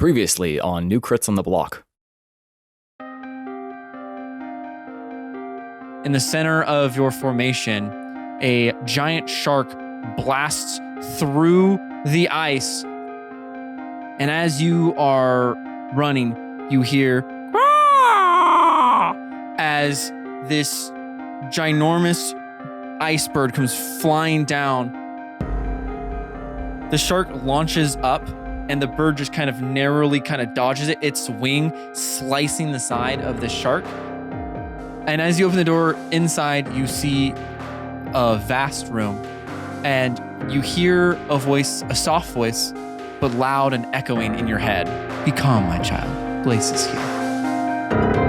Previously on New Crits on the Block. In the center of your formation, a giant shark blasts through the ice. And as you are running, you hear as this ginormous iceberg comes flying down. The shark launches up and the bird just kind of narrowly dodges it, its wing slicing the side of the shark. And as you open the door inside, you see a vast room and you hear a voice, a soft voice, but loud and echoing in your head. Be calm, my child. Blaze is here.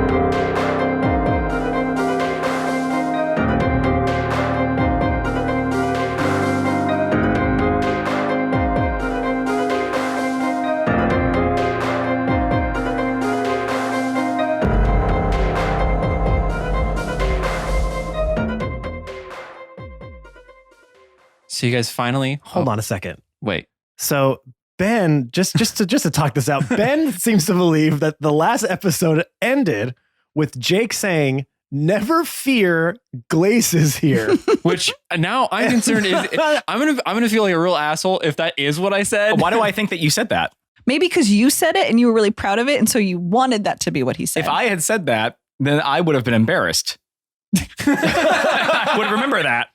So you guys finally hold on a second. Wait. So Ben, just to talk this out, Ben seems to believe that the last episode ended with Jake saying, "Never fear, Glace is here." Which now I'm concerned I'm gonna feel like a real asshole if that is what I said. Why do I think that you said that? Maybe because you said it and you were really proud of it, and so you wanted that to be what he said. If I had said that, then I would have been embarrassed. I would remember that.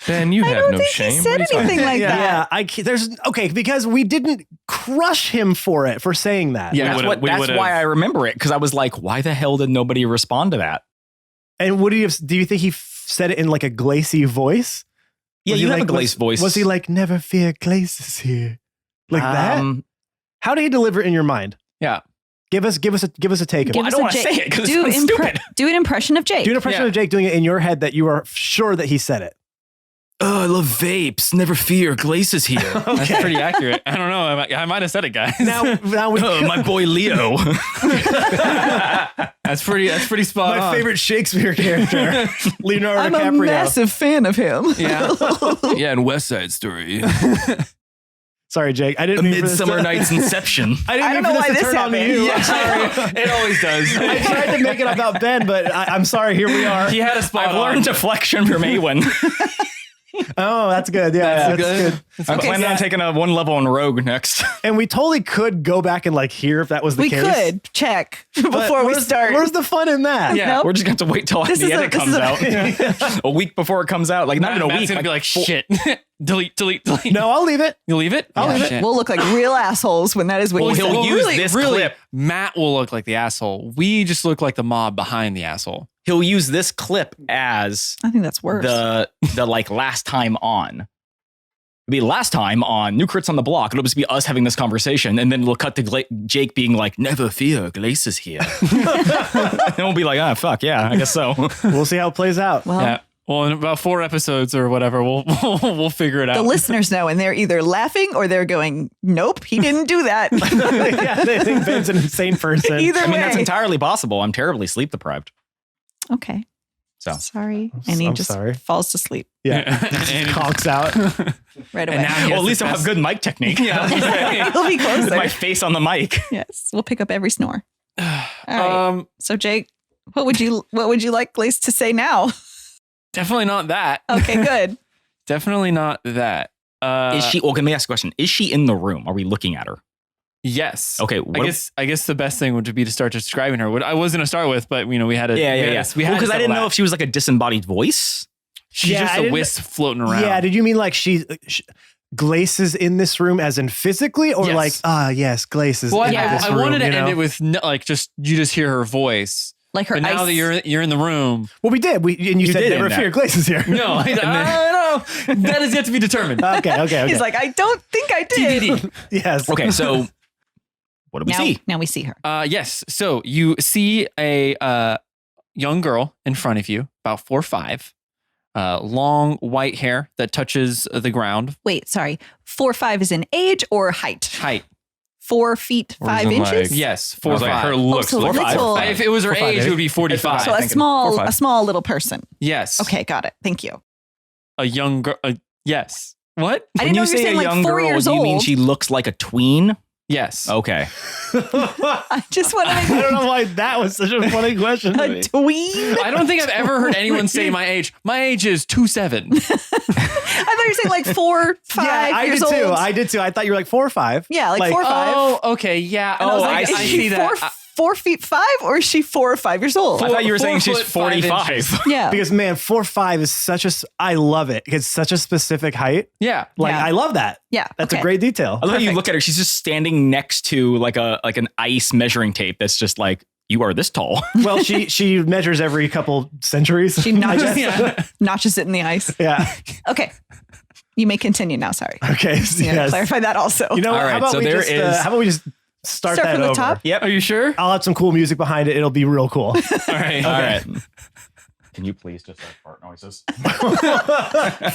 Ben, you have no shame. He said anything like that. Yeah, because we didn't crush him for saying that. Yeah, that's why I remember it, because I was like, why the hell did nobody respond to that? And do you think he said it in like a Glacy voice? Yeah, you have a Glace voice. Was he like, "Never fear, Glace is here," like that? How did he deliver it in your mind? Yeah. Give us a take of it. I don't want to say it because it's stupid. Do an impression of Jake. Do an impression of Jake doing it in your head that you are sure that he said it. Oh, I love vapes. Never fear, Glace is here. Okay. That's pretty accurate. I don't know. I might have said it, guys. Now we my boy Leo. That's pretty spot on. My favorite Shakespeare character, Leonardo DiCaprio. I'm a massive fan of him. Yeah. Yeah, in West Side Story. Sorry, Jake. I didn't A mean Midsummer Night's Inception. I don't know why this turn on you. Yeah, I'm sorry. It always does. I tried to make it about Ben, but I'm sorry. Here we are. He had a spot. I've learned deflection from Awen. Oh, that's good. Yeah, that's good. I'm planning on taking a one level on Rogue next. And we totally could go back and like hear if that was the case. We could check before we start. Where's the fun in that? Yeah. Nope. We're just going to have to wait till the edit comes out. A week before it comes out. Like, not even a Matt's week. gonna be like, shit. delete. No, I'll leave it. You leave it? I'll leave it. Shit. We'll look like real assholes when that is what Well, you he'll said. use this clip. Matt will look like the asshole. We just look like the mob behind the asshole. He'll use this clip as I think that's worse. the like last time on. It'll be last time on New Crits on the Block. It'll just be us having this conversation, and then we'll cut to Jake being like, "Never fear, Glace is here." And we'll be like, "Ah, fuck yeah, I guess so." We'll see how it plays out. Well, Yeah. Well, in about 4 episodes or whatever, we'll figure it out. the listeners know, and they're either laughing or they're going, "Nope, he didn't do that." Yeah, they think Ben's an insane person. Either I mean, way. that's entirely possible. I'm terribly sleep deprived. Okay. So Sorry. And he I'm just sorry. falls to sleep Yeah, And conks out. right And away. now he well, has at least the I'll have best- good mic technique. He'll be With closer. my face on the mic. Yes. We'll pick up every snore. All right. So Jake, what would you like Glace to say now? Definitely not that. Okay, good. Definitely not that. Is she? Well, let me ask a question. Is she in the room? Are we looking at her? Yes. Okay. I guess the best thing would be to start describing her. What I was going to start with, but we had to. Yeah. Because I didn't know if she was like a disembodied voice. she's Yeah, just I a didn't- wisp floating around. Yeah, did you mean like Glace is in this room as in physically, or Yes. like, yes, Glace is Well, in Yeah. this I room? wanted to you know? end it with you just hear her voice. Like her But now ice. that you're in the room, Well, we did. And you said did never end that. fear, Glace is here. no, I don't know. That is yet to be determined. Okay. He's like, I don't think I did. TBD. Yes. Okay, so what do we see? Now we see her. Yes. So you see a young girl in front of you, about 4 or 5, long white hair that touches the ground. Wait, sorry. 4'5" is in age or height? Height. 4 feet Or 5 is it inches. like- Yes. I 4 or was like, 5. her looks so like little. If it was her 4'5", age, it would be 45. So a thinking small 4'5". a small little person. Yes. Okay, got it. Thank you. A young girl. Yes. What? I When didn't know you you were say saying a like young 4 girl, years do you old. mean she looks like a tween? Yes. Okay. I just want to I don't know why that was such a funny question to a me. tween. I don't think I've ever heard anyone say my age. My age is 27. I thought you were saying like 4, 5 I years did too. old. I did too. I thought you were like 4 or 5. Yeah, like 4 or 5. Oh, okay. Yeah. And I was Oh, like, I is see she that. 4 feet 5 or is she 4 or 5 years old? I thought you were saying 4 she's foot 5 45. inches. Yeah. Because man, 4'5" is such a. I love it. It's such a specific height. Yeah. Like Yeah. I love that. Yeah. That's okay. a great detail. I love how you look at her. She's just standing next to like an ice measuring tape that's just like, you are this tall. Well, she measures every couple centuries. She notches it in the ice. Yeah. Okay. You may continue now. Sorry. Okay. Yeah, clarify that also. You know, All how right, about so we there just is- how about we just start that from the over? top? Yep. Are you sure? I'll have some cool music behind it. It'll be real cool. All right. All right. Can you please just start fart noises?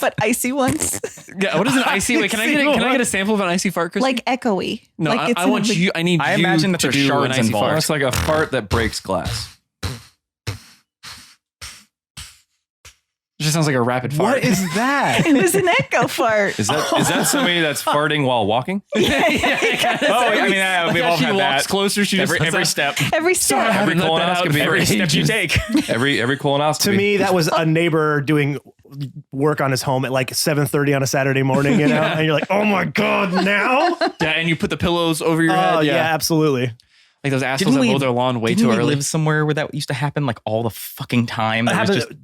But icy ones. Yeah. What is an icy? Wait, can I get a sample of an icy fart, Chris? Like echoey. no, like I want you. I need. I you imagine that to there's do shards an icy involved. fart. It's like a fart that breaks glass. It just sounds like a rapid fart. What is that? It was an echo fart. Is that somebody that's farting while walking? Oh, I mean, we've all she had walks that. clever. She just Every does that. step. Every step. Every Haven't let that out colonoscopy. for Every step you ages. take. Every colonoscopy. To me, that was a neighbor doing work on his home at like 7:30 on a Saturday morning, you know? And you're like, oh my God, now? Yeah, and you put the pillows over your head. Oh, yeah, absolutely. Like those assholes that mow their lawn way too Didn't we early. live somewhere where that used to happen like all the fucking time? It There was happens just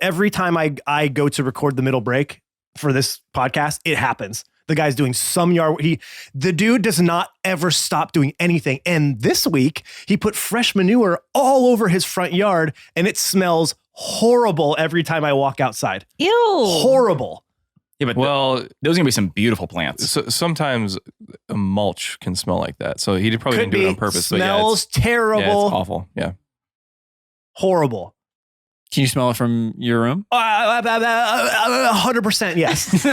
every time I go to record the middle break for this podcast, it happens. The guy's doing some yard. The dude does not ever stop doing anything. And this week he put fresh manure all over his front yard and it smells horrible every time I walk outside. Ew. Horrible. yeah, but Well, those are gonna be some beautiful plants. so, sometimes a mulch can smell like that. So he probably Could didn't do it be. on purpose. Smells but terrible. yeah, it's awful. Yeah. Horrible. Can you smell it from your room? 100% yes.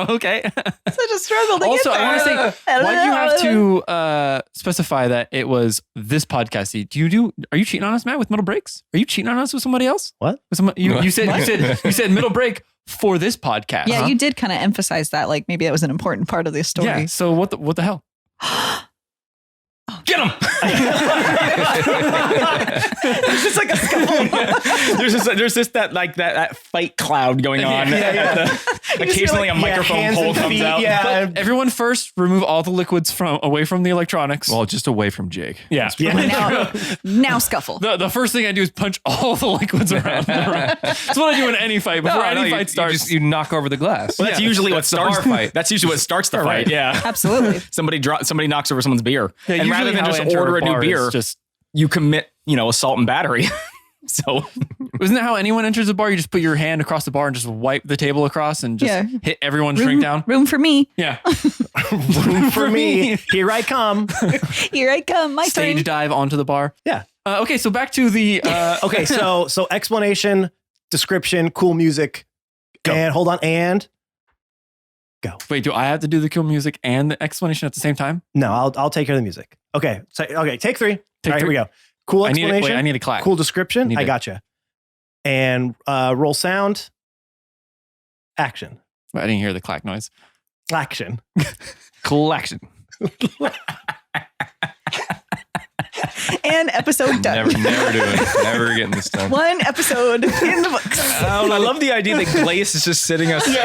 Okay. Such a struggle to Also, get I want to there. say, why do you have to specify that it was this podcast? Are you cheating on us, Matt, with middle breaks? Are you cheating on us with somebody else? What? With you said middle break for this podcast. Yeah, huh? you did kind of emphasize that. Like maybe that was an important part of the story. Yeah. So what the hell? Get him! It's just like a scuffle. there's just that fight cloud going on. Occasionally, a microphone hands pole and comes feet, out. yeah. But everyone first remove all the liquids away from the electronics. Well, just away from Jake. yeah. now scuffle. The first thing I do is punch all the liquids around the room. That's what I do in any fight. Before any fight starts. You knock over the glass. Well, that's usually what That's the starts bar fight. That's usually what starts the Right. fight. Yeah. Absolutely. Somebody knocks over someone's beer, Yeah, and rather usually than how I just enter order a new bar is beer, just you commit assault and battery. So isn't that how anyone enters a bar? You just put your hand across the bar and just wipe the table across and just Yeah. hit everyone's drink down. Room for me. Yeah. Room for me. Here I come. Here I come. My Stage turn. dive onto the bar. Yeah. Okay, so back to the Okay, so explanation, description, cool music, and hold on, and go. Wait, do I have to do the cool music and the explanation at the same time? No, I'll take care of the music. Okay, take 3. Take All right, here three. we go. Cool I explanation. need a clap. Cool description. Need I it. gotcha. And roll sound. Action. Wait, I didn't hear the clack noise. Action. Collection. And episode done. Never doing it. Never getting this done. One episode in the books. I love the idea that Glace is just sitting watching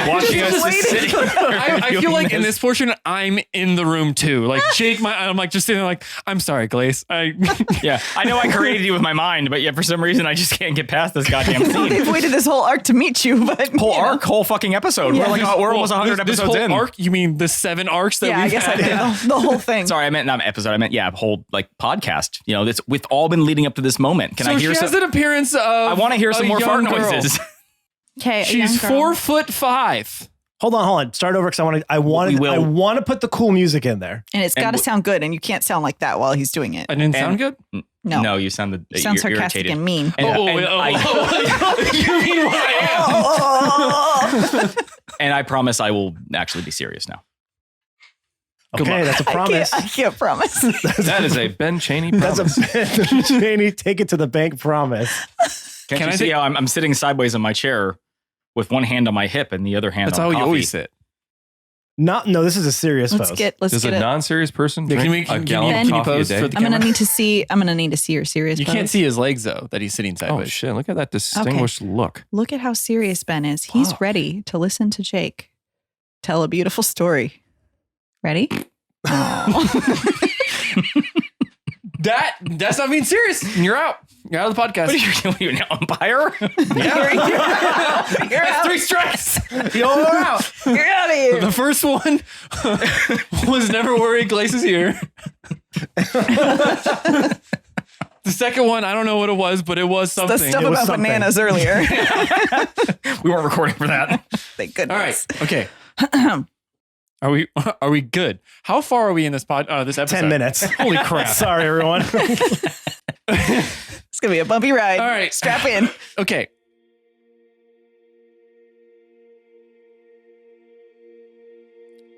us. Just waiting. Sitting there I feel doing like in this portion, I'm in the room too. Like Jake, I'm like just sitting there like, I'm sorry, Glace. Yeah, I know I created you with my mind, but yeah, for some reason I just can't get past this goddamn They've scene. waited this whole arc to meet you, but Whole arc, whole fucking episode. Yeah. We're almost 100 this episodes whole in. arc, you mean the 7 arcs that Yeah, I we've guess I had? did the whole thing. Sorry, I meant not episode. I meant whole like podcast. That's we've all been leading up to this moment. Can So I hear she has some? an appearance of I want to hear some a more fart young girl. noises. Okay, She's 4'5". Hold on. Start over because I We will. want to put the cool music in there. and it's got to sound good, and you can't sound like that while he's doing it. I didn't sound good. No, you sounded you sound sarcastic irritated. and mean. And, You mean what I am? and I promise I will actually be serious now. Okay, that's a promise. I can't promise. That is a Ben Chaney That's promise. a Ben Chaney take it to the bank promise. Can I you see take- how I'm sitting sideways in my chair with one hand on my hip and the other hand That's on how you coffee? always sit. No, this is a serious Let's pose. get Does a it. non-serious person Yeah, drink can a we gallon can of you coffee a pose day? for the I'm camera? gonna need to see your serious You pose. can't see his legs though, that he's sitting Oh sideways. shit! Look at that distinguished look. Look at how serious Ben is. He's Fuck. ready to listen to Jake tell a beautiful story. Ready? Aw. That's not being serious. You're out. You're out of the podcast. What are you, an umpire? Yeah. You're out. 3 strikes. You're out. You're out of here. The first one was never worry, Glace is here. The second one, I don't know what it was, but it was something. The stuff It was about something. bananas earlier. We weren't recording for that. Thank All goodness. right. Okay. Are we good? How far are we in this this episode? 10 minutes. Holy crap. Sorry, everyone. It's gonna be a bumpy ride. All right. Strap in. Okay.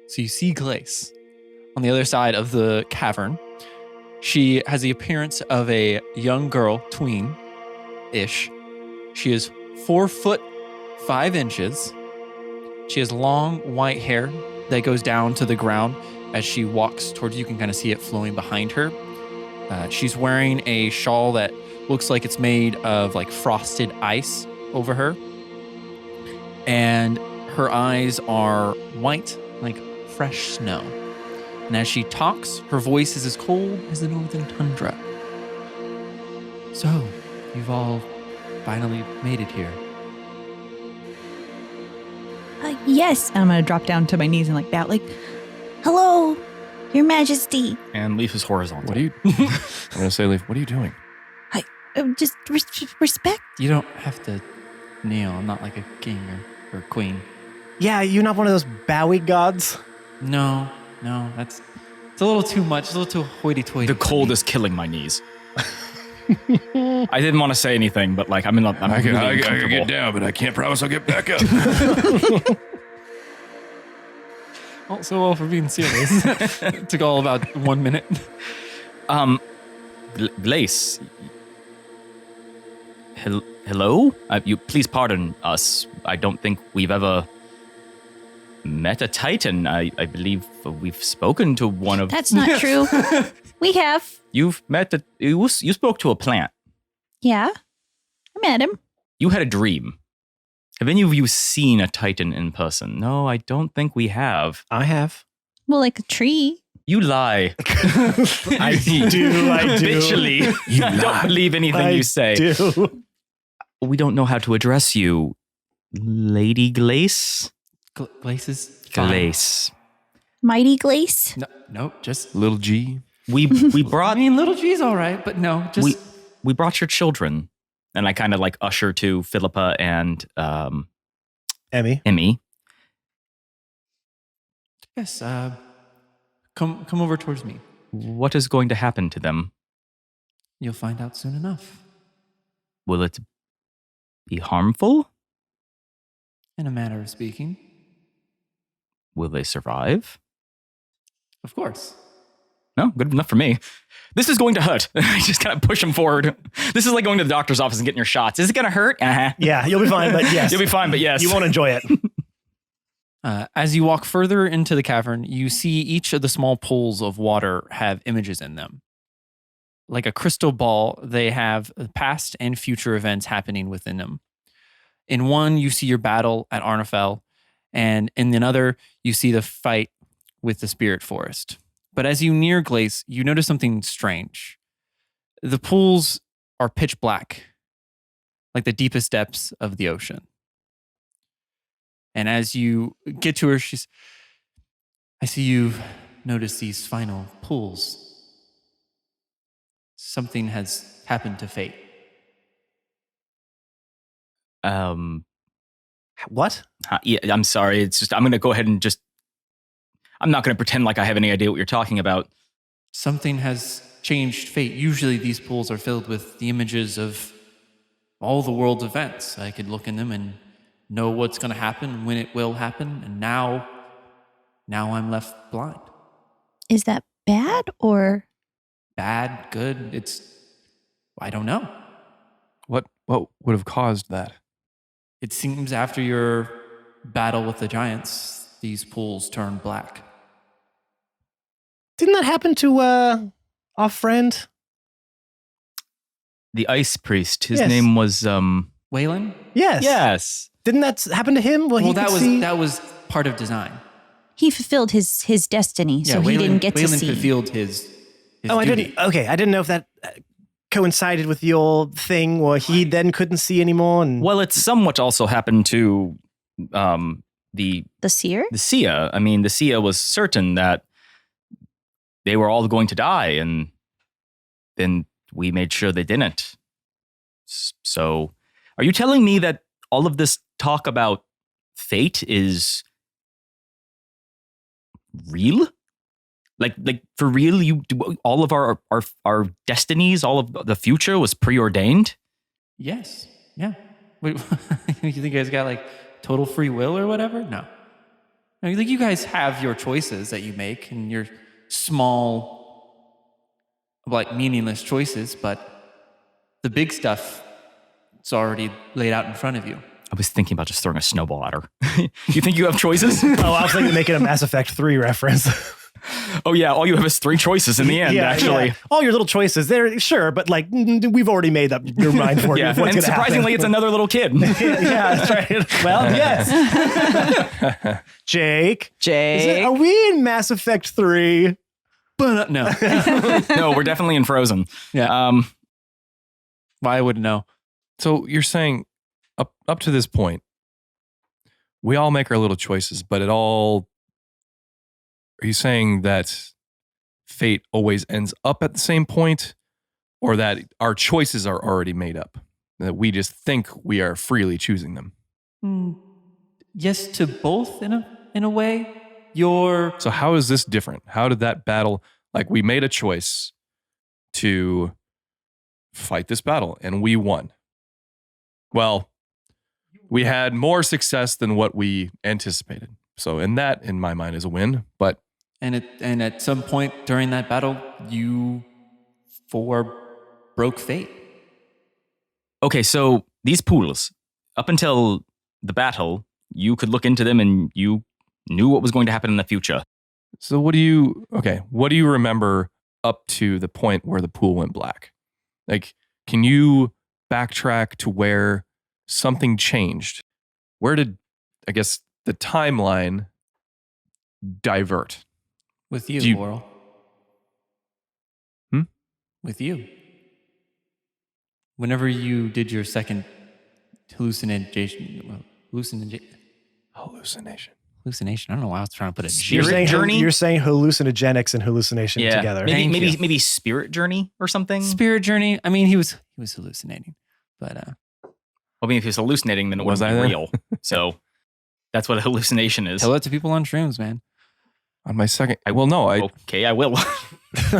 So you see Glace on the other side of the cavern. She has the appearance of a young girl, tween-ish. She is 4 foot 5 inches. She has long white hair that goes down to the ground as she walks towards you. You can kind of see it flowing behind her. She's wearing a shawl that looks like it's made of like frosted ice over her. And her eyes are white, like fresh snow. And as she talks, her voice is as cold as the northern tundra. So, you've all finally made it here. Yes. I'm gonna drop down to my knees and like bow, like, hello, Your Majesty. And Leaf is horizontal. What are you? I'm gonna say, Leaf. What are you doing? Just respect. You don't have to kneel. I'm not like a king or queen. Yeah, you're not one of those Bowie gods. No, it's a little too much. It's a little too hoity-toity. The cold is killing my knees. I didn't want to say anything, but like I'm really uncomfortable. down, but I can't promise I'll get back up. Oh, so well for being serious. It took all about 1 minute. Glace. Hello? You please pardon us. I don't think we've ever met a Titan. I believe we've spoken to one of. That's not true. We have. You've met you spoke to a plant. Yeah. I met him. You had a dream. Have any of you seen a Titan in person? No, I don't think we have. I have. Well, like a tree. You lie. I do. Habitually. You don't believe anything you say. do. We don't know how to address you. Lady Glace? Glace is fine. Glace. Mighty Glace. No, just Little G. We brought I mean, little G's all right, but no, just we brought your children. And I kind of like usher to Philippa and Emmy. Emmy. yes. Come over towards me. What is going to happen to them? You'll find out soon enough. Will it be harmful? In a manner of speaking, Will they survive? of course. No, good enough for me. This is going to hurt. I just kind of push him forward. This is like going to the doctor's office and getting your shots. Is it going to hurt? Uh-huh. Yeah, you'll be fine, but yes. You'll be fine, but yes. You won't enjoy it. As you walk further into the cavern, you see each of the small pools of water have images in them. Like a crystal ball, they have past and future events happening within them. In one, you see your battle at Arnafel, and in another, you see the fight with the spirit forest. But as you near Glace, you notice something strange. The pools are pitch black, like the deepest depths of the ocean. And as you get to her, I see you've noticed these final pools. Something has happened to fate. What? Yeah, I'm sorry. It's just, I'm going to go ahead and just, I'm not going to pretend like I have any idea what you're talking about. Something has changed fate. Usually these pools are filled with the images of all the world's events. I could look in them and know what's going to happen, when it will happen. And now I'm left blind. Is that bad or? Bad, good, I don't know. What would have caused that? It seems after your battle with the giants, these pools turn black. Didn't that happen to our friend? The ice priest. His Yes. name was Waylon? Yes. Yes. Didn't that happen to him? Well, that was part of design. He fulfilled his destiny, so he didn't get to Waylon see. fulfilled his Oh, I duty. didn't. Okay, I didn't know if that coincided with your thing, or he then couldn't see anymore. And Well, it's somewhat also happened to the The seer? Sia. I mean, the Sia was certain that they were all going to die, and then we made sure they didn't. So, are you telling me that all of this talk about fate is real? Like for real? All of our destinies, all of the future was preordained? Yes. Yeah. Wait, you think you guys got like total free will or whatever? No. No, you think you guys have your choices that you make and your small, like meaningless choices, but the big stuff, it's already laid out in front of you. I was thinking about just throwing a snowball at her. You think you have choices? oh, I was thinking of making a Mass Effect 3 reference. Oh yeah, all you have is 3 choices in the end, actually. Yeah. All your little choices, they're sure, but like we've already made up your mind for you. Yeah, of what's and gonna surprisingly, happen. it's another little kid. yeah, that's right. Well, yes. Jake, Jake. are we in Mass Effect 3? But no. No, we're definitely in Frozen. Yeah. Why I wouldn't know. So you're saying up to this point, we all make our little choices, but it all, are you saying that fate always ends up at the same point, or that our choices are already made up, that we just think we are freely choosing them? Yes to both in a way. So how is this different? How did that battle, like we made a choice to fight this battle and we won. Well, we had more success than what we anticipated. So in my mind, is a win. But And at some point during that battle, you broke fate. Okay, so these pools, up until the battle, you could look into them and you knew what was going to happen in the future. so what do you remember up to the point where the pool went black? Like, can you backtrack to where something changed? Where did, I guess, the timeline divert? With you, Laurel. Hmm? With you. Whenever you did your second hallucination. Hallucination. I don't know why I was trying to put it. You're saying, journey? You're saying hallucinogenics and hallucination together. Maybe spirit journey or something. Spirit journey. I mean, he was hallucinating, but I mean, if he was hallucinating, then it Was wasn't I then? real. So that's what a hallucination is. tell that to people on shrooms, man. On my second, I Okay, I will. Just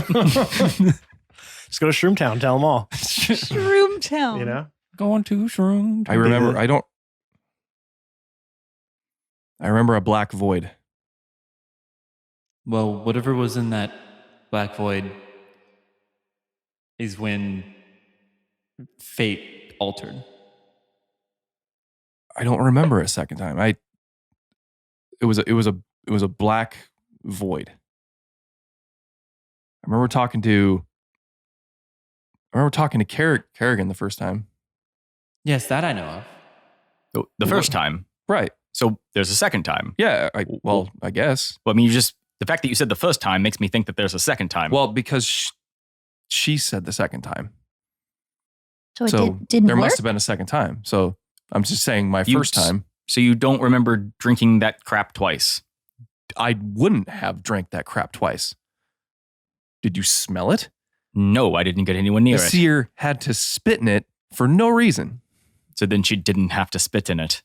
go to Shroomtown, tell them all. Shroomtown. You know? Going to shrooms. I remember. I remember a black void. Well, whatever was in that black void is when fate altered. I don't remember a second time. It was a black void. I remember talking to Kerrigan the first time. Yes, that I know of. The first time. Right. So there's a second time. Yeah. I guess. But I mean, the fact that you said the first time makes me think that there's a second time. Well, because she said the second time. So it So didn't there work? must have been a second time. So I'm just saying my You- first time, so you don't remember drinking that crap twice. I wouldn't have drank that crap twice. Did you smell it? No, I didn't get anyone near The it. seer had to spit in it for no reason. So then she didn't have to spit in it.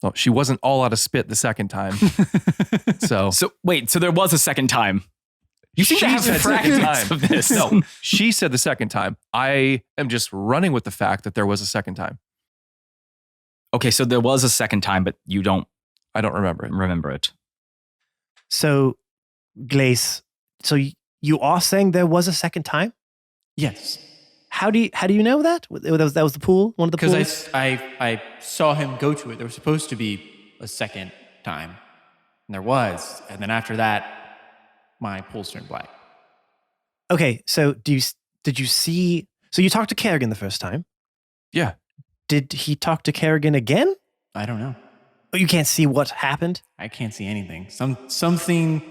Oh, she wasn't all out of spit the second time. So So wait, so there was a second time. You seem to She have said second fragments time. of this. No, she said the second time. I am just running with the fact that there was a second time. Okay, so there was a second time, but you don't I don't remember it. remember it. So, Glace, so you are saying there was a second time? Yes, How do you know that? That was the pool? One of the pools? because I saw him go to it. There was supposed to be a second time. And there was. And then after that, my pulse turned black. Okay, so did you see? So you talked to Kerrigan the first time. Yeah. Did he talk to Kerrigan again? I don't know. Oh, you can't see what happened? I can't see anything. Something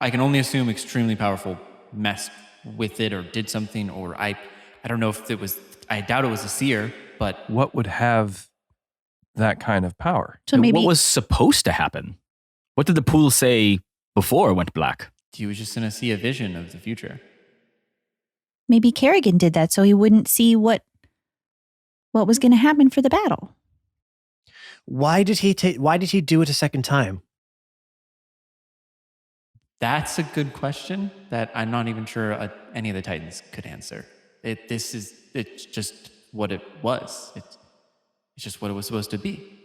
I can only assume extremely powerful messed with it or did something, or I don't know if it was, I doubt it was a seer, but What would have that kind of power? So maybe What was supposed to happen? What did the pool say before it went black? he was just going to see a vision of the future. maybe Kerrigan did that so he wouldn't see what was going to happen for the battle. Why did he do it a second time? That's a good question that I'm not even sure any of the Titans could answer. It's just what it was. It's just what it was supposed to be.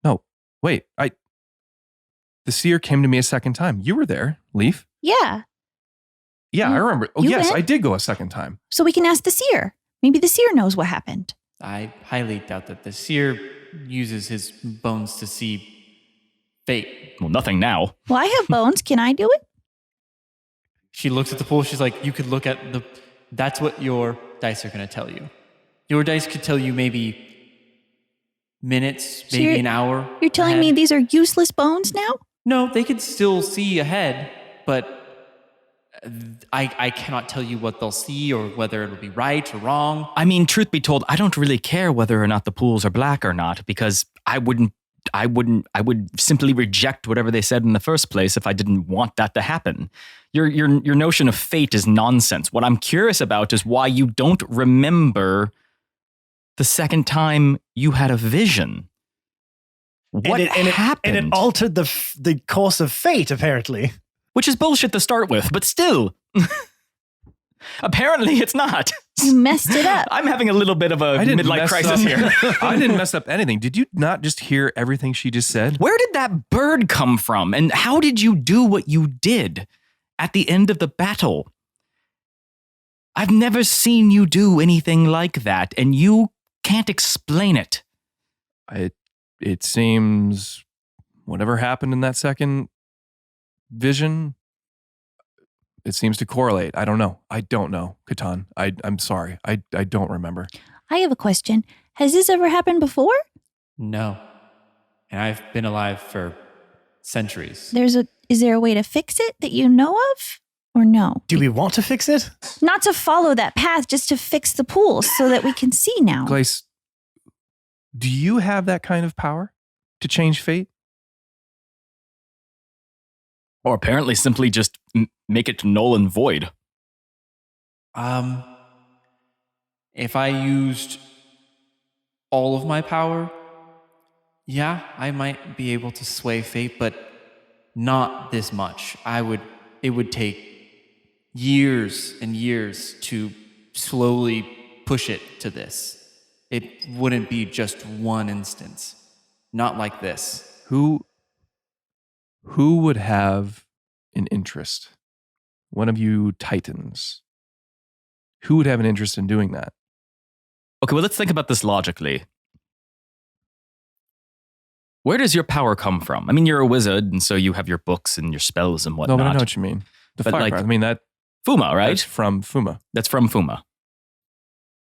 No, wait. The seer came to me a second time. You were there, Leaf. Yeah. Yeah, I remember. Oh, you yes, went? I did go a second time. So we can ask the seer. Maybe the seer knows what happened. I highly doubt that the seer uses his bones to see fate. Well, nothing now. Well, I have bones. Can I do it? She looks at the pool. She's like, you could look at that's what your dice are going to tell you. Your dice could tell you maybe minutes, So maybe an hour. You're telling me ahead. these are useless bones now? No, they could still see ahead, but I cannot tell you what they'll see or whether it'll be right or wrong. I mean, truth be told, I don't really care whether or not the pools are black or not, because I would simply reject whatever they said in the first place if I didn't want that to happen. Your notion of fate is nonsense. What I'm curious about is why you don't remember the second time you had a vision. What happened? And it altered the course of fate, apparently. Which is bullshit to start with, but still. Apparently it's not. You messed it up. I'm having a little bit of a midlife crisis here. I didn't mess up anything. Did you not just hear everything she just said? Where did that bird come from? And how did you do what you did at the end of the battle? I've never seen you do anything like that, and you can't explain it. It seems whatever happened in that second vision, it seems to correlate. I don't know. I don't know, Catan. I'm sorry. I don't remember. I have a question. Has this ever happened before? No. And I've been alive for centuries. Is there a way to fix it that you know of? Or no? Do we want to fix it? Not to follow that path, just to fix the pools so that we can see now. Glace, do you have that kind of power to change fate? Or apparently simply just make it null and void. If I used all of my power, yeah, I might be able to sway fate, but not this much. It would take years and years to slowly push it to this. It wouldn't be just one instance. Not like this. Who would have an interest? One of you Titans. Who would have an interest in doing that? Okay, well, let's think about this logically. Where does your power come from? I mean, you're a wizard, and so you have your books and your spells and whatnot. No, but I know what you mean. The But, fire like, breath. I mean, that's Fuma, right? from Fuma. That's from Fuma.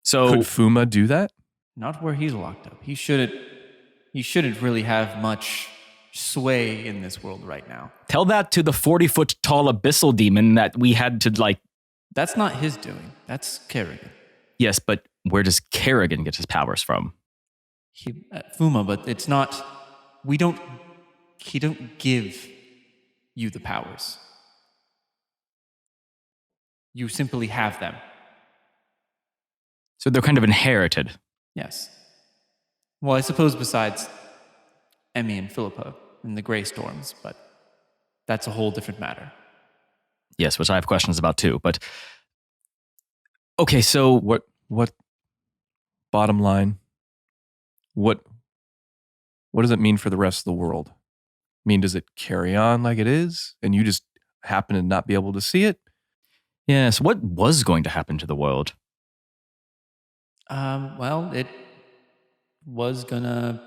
So Could Fuma do that? Not where he's locked up. He shouldn't really have much sway in this world right now. tell that to the 40-foot tall abyssal demon that we had to, like... That's not his doing. That's Kerrigan. Yes, but where does Kerrigan get his powers from? Fuma, but it's not... He don't give you the powers. You simply have them. So they're kind of inherited. Yes. Well, I suppose besides Emmy and Philippa and the Grey Storms, but that's a whole different matter. Yes, which I have questions about too. But okay, so What bottom line? What does it mean for the rest of the world? I mean, does it carry on like it is and you just happen to not be able to see it? yes, what was going to happen to the world? Well, it was gonna...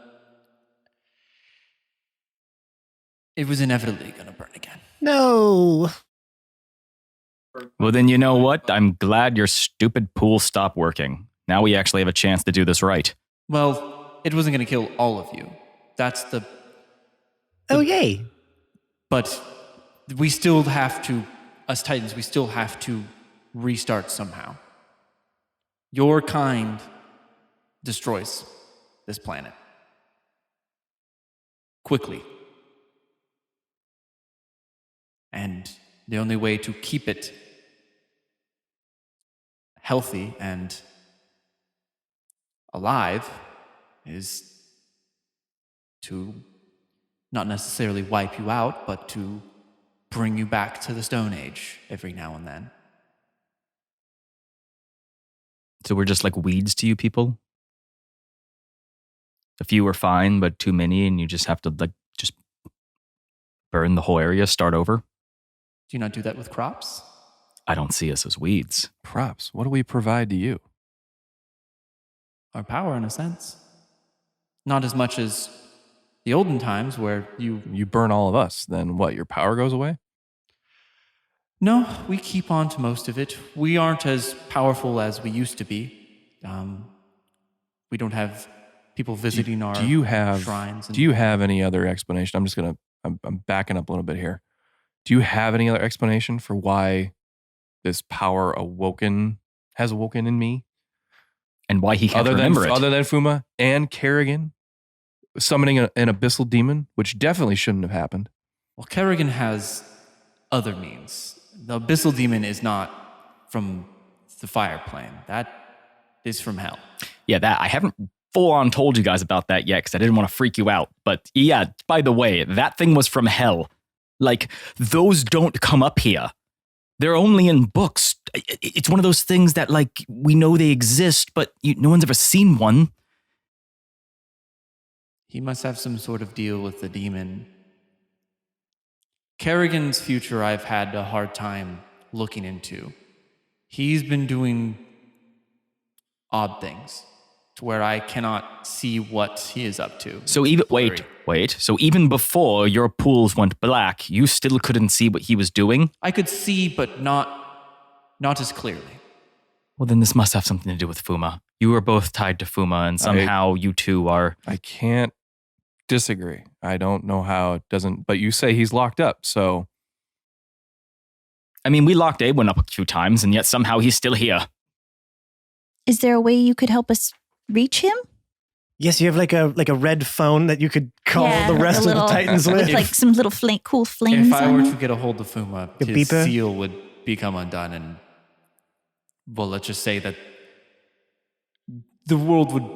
It was inevitably going to burn again. No. Well, then you know what? I'm glad your stupid pool stopped working. Now we actually have a chance to do this right. Well, it wasn't going to kill all of you. That's the... Oh, yay. But we still have to, us Titans, we still have to restart somehow. Your kind destroys this planet. Quickly. And the only way to keep it healthy and alive is to not necessarily wipe you out, but to bring you back to the Stone Age every now and then. So we're just like weeds to you people? A few are fine, but too many, and you just have to like just burn the whole area, start over? Do you not do that with crops? I don't see us as weeds. Props. What do we provide to you? Our power, in a sense. Not as much as the olden times where you... You burn all of us, then what? Your power goes away? No, we keep on to most of it. We aren't as powerful as we used to be. We don't have people visiting our shrines. Do you have any other explanation? I'm backing up a little bit here. Do you have any other explanation for why this power has awoken in me? And why he can't remember it? Other than Fuma and Kerrigan summoning an abyssal demon, which definitely shouldn't have happened. Well, Kerrigan has other means. The abyssal demon is not from the fire plane. That is from hell. Yeah, that I haven't full on told you guys about that yet because I didn't want to freak you out. But yeah, by the way, that thing was from hell. Like, those don't come up here. They're only in books. It's one of those things that, like, we know they exist, but no one's ever seen one. He must have some sort of deal with the demon. Kerrigan's future I've had a hard time looking into. He's been doing odd things to where I cannot see what he is up to. So even wait. So even before your pools went black, you still couldn't see what he was doing? I could see, but not as clearly. Well, then this must have something to do with Fuma. You are both tied to Fuma, and somehow you two are... I can't disagree. I don't know how it doesn't... But you say he's locked up, so... I mean, we locked Awen up a few times, and yet somehow he's still here. Is there a way you could help us reach him? Yes, you have like a red phone that you could call the rest of the Titans with. With like some little cool flames If I were on to it. get a hold of Fuma, A his beeper? seal would become undone, and well, let's just say that the world would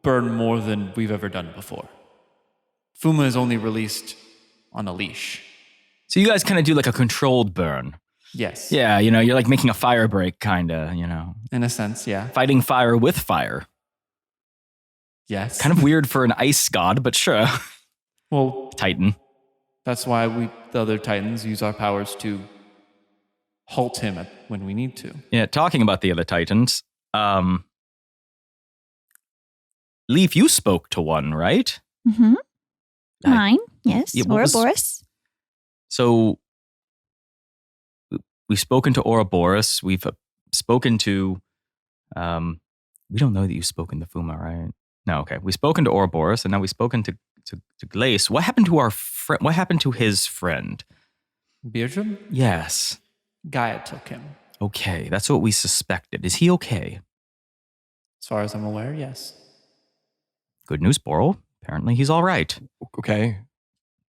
burn more than we've ever done before. Fuma is only released on a leash. So you guys kind of do like a controlled burn. Yes. Yeah, you're like making a fire break, kind of, In a sense, yeah. Fighting fire with fire. Yes. Kind of weird for an ice god, but sure. Well, Titan. that's why the other Titans, use our powers to halt him when we need to. Yeah, talking about the other Titans, Leaf, you spoke to one, right? Mm-hmm. Mine, yes. Yeah, what was- Ouroboros. So we've spoken to Ouroboros. We've spoken to, we don't know that you've spoken to Fuma, right? No, okay. We've spoken to Ouroboros, and now we've spoken to Glace. What happened to our friend? What happened to his friend? Beardrum? Yes. Gaia took him. Okay, that's what we suspected. Is he okay? As far as I'm aware, yes. Good news, Boral. Apparently he's all right. Okay.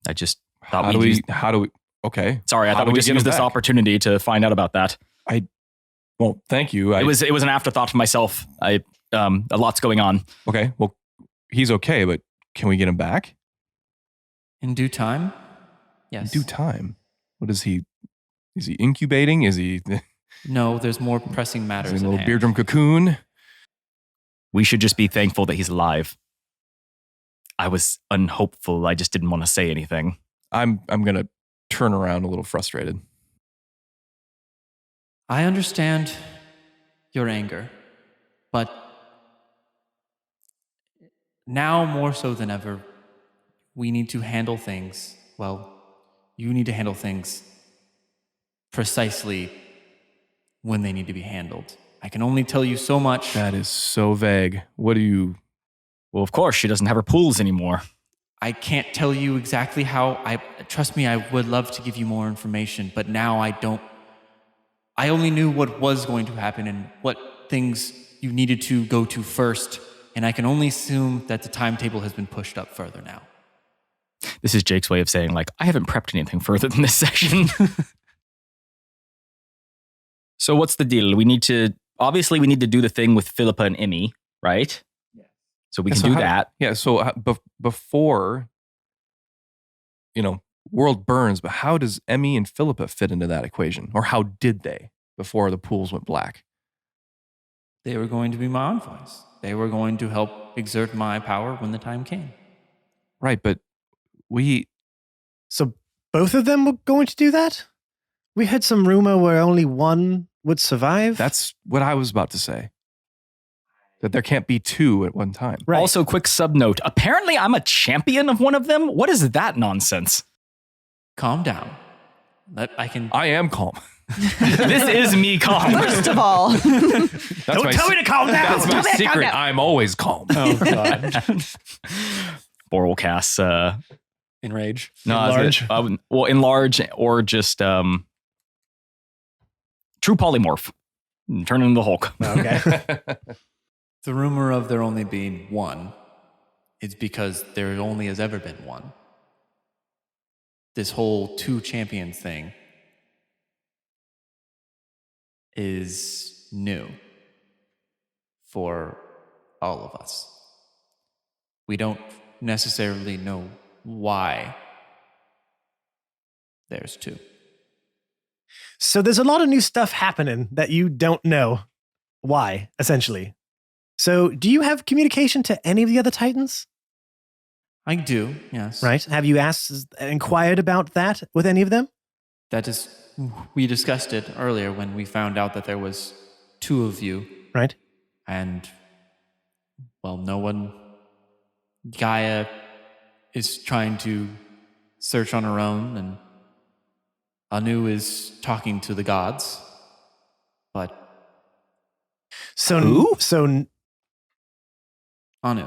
I just thought How do we... Okay. Sorry, I How thought do we we just get used him this back? opportunity to find out about that. Well, thank you. It was an afterthought for myself. A lot's going on. Okay, well, he's okay, but can we get him back? In due time? Yes. In due time. What is he? Is he incubating? Is he No, there's more pressing matters a at little hand. beardrum cocoon? We should just be thankful that he's alive. I was unhopeful. I just didn't want to say anything. I'm gonna turn around a little frustrated. I understand your anger, but now more so than ever, we need to handle things well, you need to handle things precisely when they need to be handled. I can only tell you so much. That is so vague. What do you... Well, of course, she doesn't have her pools anymore. I can't tell you exactly how. Trust me, I would love to give you more information, but now I don't. I only knew what was going to happen and what things you needed to go to first, and I can only assume that the timetable has been pushed up further now. This is Jake's way of saying, like, I haven't prepped anything further than this section. So what's the deal? We need to do the thing with Philippa and Emmy, right? Yeah. So we can do that. Yeah, so before, world burns, but how does Emmy and Philippa fit into that equation? Or how did they before the pools went black? They were going to be my envoys. They were going to help exert my power when the time came. Right, but So both of them were going to do that? We had some rumor where only one would survive. That's what I was about to say. That there can't be two at one time. Right. Also, quick sub note. Apparently, I'm a champion of one of them. What is that nonsense? Calm down. I am calm. This is me calm. First of all, Don't tell me to calm down. That's my secret. I'm always calm. Oh, God. Boralcast, Enrage. Enlarge? Enlarge or just true polymorph. Turn into the Hulk. Okay. The rumor of there only being one is because there only has ever been one. This whole two champions thing is new for all of us. We don't necessarily know why there's two. So there's a lot of new stuff happening that you don't know why, essentially. So do you have communication to any of the other Titans? I do, yes. Right? Have you inquired about that with any of them? That is, we discussed it earlier when we found out that there was two of you. Right. And, well, no one... Gaia is trying to search on her own, and Anu is talking to the gods. But... So Who? So Anu,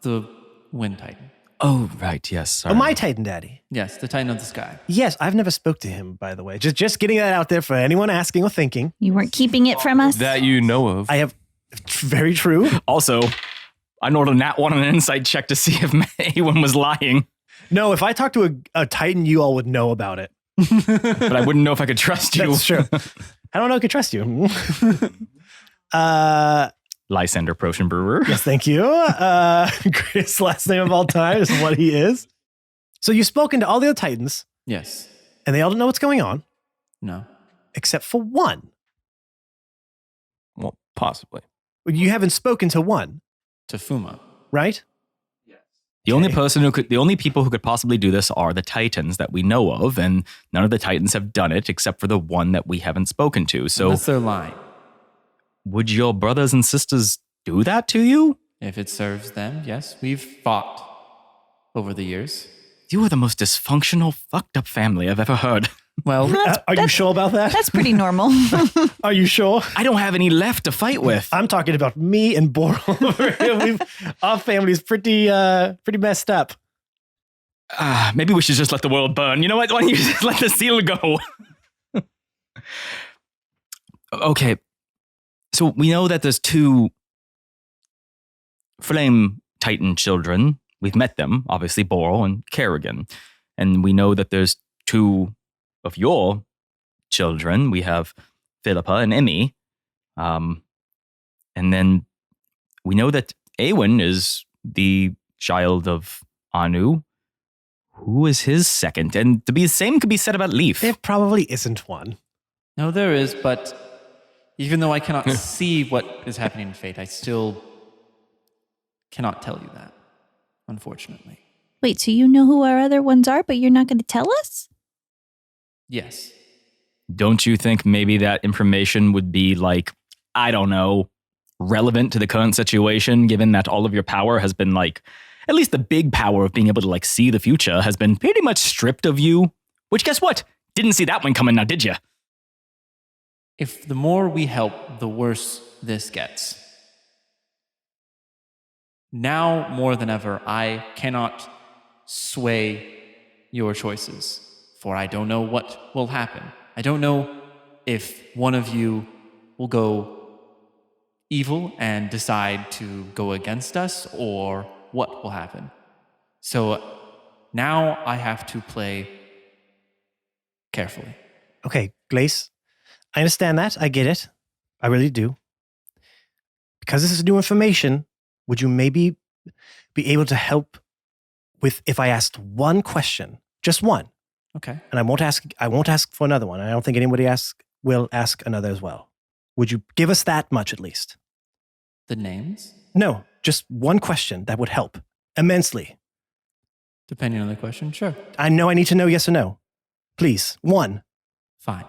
the Wind Titan. Oh, right. Yes. Sorry. Oh, my Titan Daddy. Yes, the Titan of the Sky. Yes, I've never spoke to him, by the way. Just getting that out there for anyone asking or thinking. You weren't keeping it from us? That you know of. I have very true. Also, I rolled a nat 1 on an insight check to see if anyone was lying, No, if I talked to a Titan, you all would know about it. but I wouldn't know if I could trust you. That's true. I don't know if I could trust you. Lysander Potion Brewer. Yes, thank you. Greatest last name of all time is what he is. So you've spoken to all the other Titans, Yes. and they all don't know what's going on, No. except for one. Well, possibly. You haven't spoken to one, To Fuma. right? The only people who could possibly do this are the Titans that we know of, and none of the Titans have done it except for the one that we haven't spoken to. So Unless they're lying. would your brothers and sisters do that to you? If it serves them, yes. We've fought over the years. You are the most dysfunctional, fucked up family I've ever heard. Well, Are you sure about that? that's pretty normal. Are you sure? I don't have any left to fight with. I'm talking about me and Boral over here. Our family's pretty messed up. Maybe we should just let the world burn. You know what? Why don't you just let the seal go? Okay. So we know that there's two Flame Titan children. We've met them, obviously, Boral and Kerrigan. And we know that there's two of your children. We have Philippa and Emmy. And then we know that Awen is the child of Anu. Who is his second? And the same could be said about Leaf. There probably isn't one. no, there is, but even though I cannot see what is happening in Fate, I still cannot tell you that, unfortunately. Wait, so you know who our other ones are, but you're not going to tell us? Yes. Don't you think maybe that information would be like, I don't know, relevant to the current situation, given that all of your power has been like at least the big power of being able to like see the future has been pretty much stripped of you. Which, guess what? Didn't see that one coming now, did you? If the more we help, the worse this gets. Now more than ever, I cannot sway your choices, for I don't know what will happen. I don't know if one of you will go evil and decide to go against us, or what will happen. So now I have to play carefully. Okay, Glace, I understand that. I get it. I really do. Because this is new information, would you maybe be able to help with if I asked one question, just one? Okay. And I won't ask for another one. I don't think anybody will ask another as well. Would you give us that much at least? The names? No, just one question that would help immensely. Depending on the question, sure. I know I need to know yes or no. Please, one. Fine.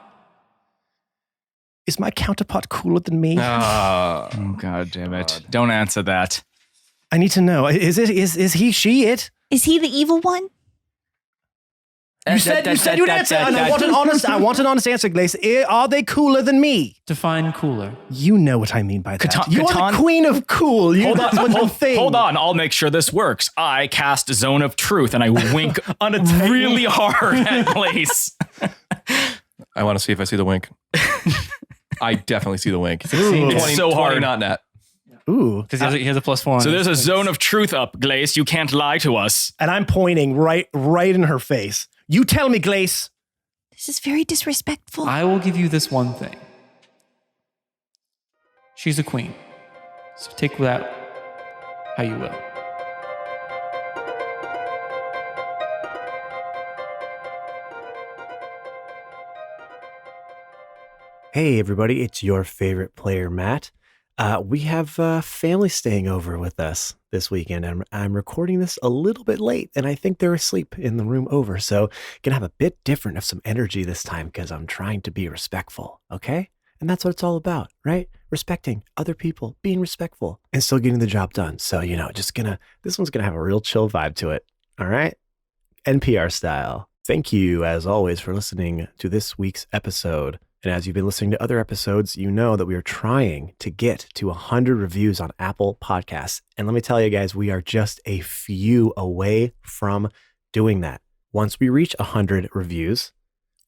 Is my counterpart cooler than me? Oh, God damn it. Don't answer that. I need to know. Is he, she, it? Is he the evil one? You said you'd answer, and I want an honest answer, Glace. Are they cooler than me? Define cooler. You know what I mean by that. Catan- You are the queen of cool. Hold on. I'll make sure this works. I cast Zone of Truth and I wink on it really hard at Glace. I want to see if I see the wink. I definitely see the wink. It's so hard. 20 not net. Ooh. Because he has a +4 on So it. there's a Zone of Truth up, Glace. You can't lie to us. And I'm pointing right in her face. You tell me, Glace. This is very disrespectful. I will give you this one thing. She's a queen. So take that how you will. Hey, everybody. It's your favorite player, Matt. We have family staying over with us this weekend. I'm recording this a little bit late, and I think they're asleep in the room over. So gonna have a bit different of some energy this time because I'm trying to be respectful, okay? And that's what it's all about, right? Respecting other people, being respectful, and still getting the job done. So, this one's gonna have a real chill vibe to it, all right? NPR style. Thank you, as always, for listening to this week's episode. And as you've been listening to other episodes, you know that we are trying to get to 100 reviews on Apple Podcasts. And let me tell you guys, we are just a few away from doing that. Once we reach 100 reviews,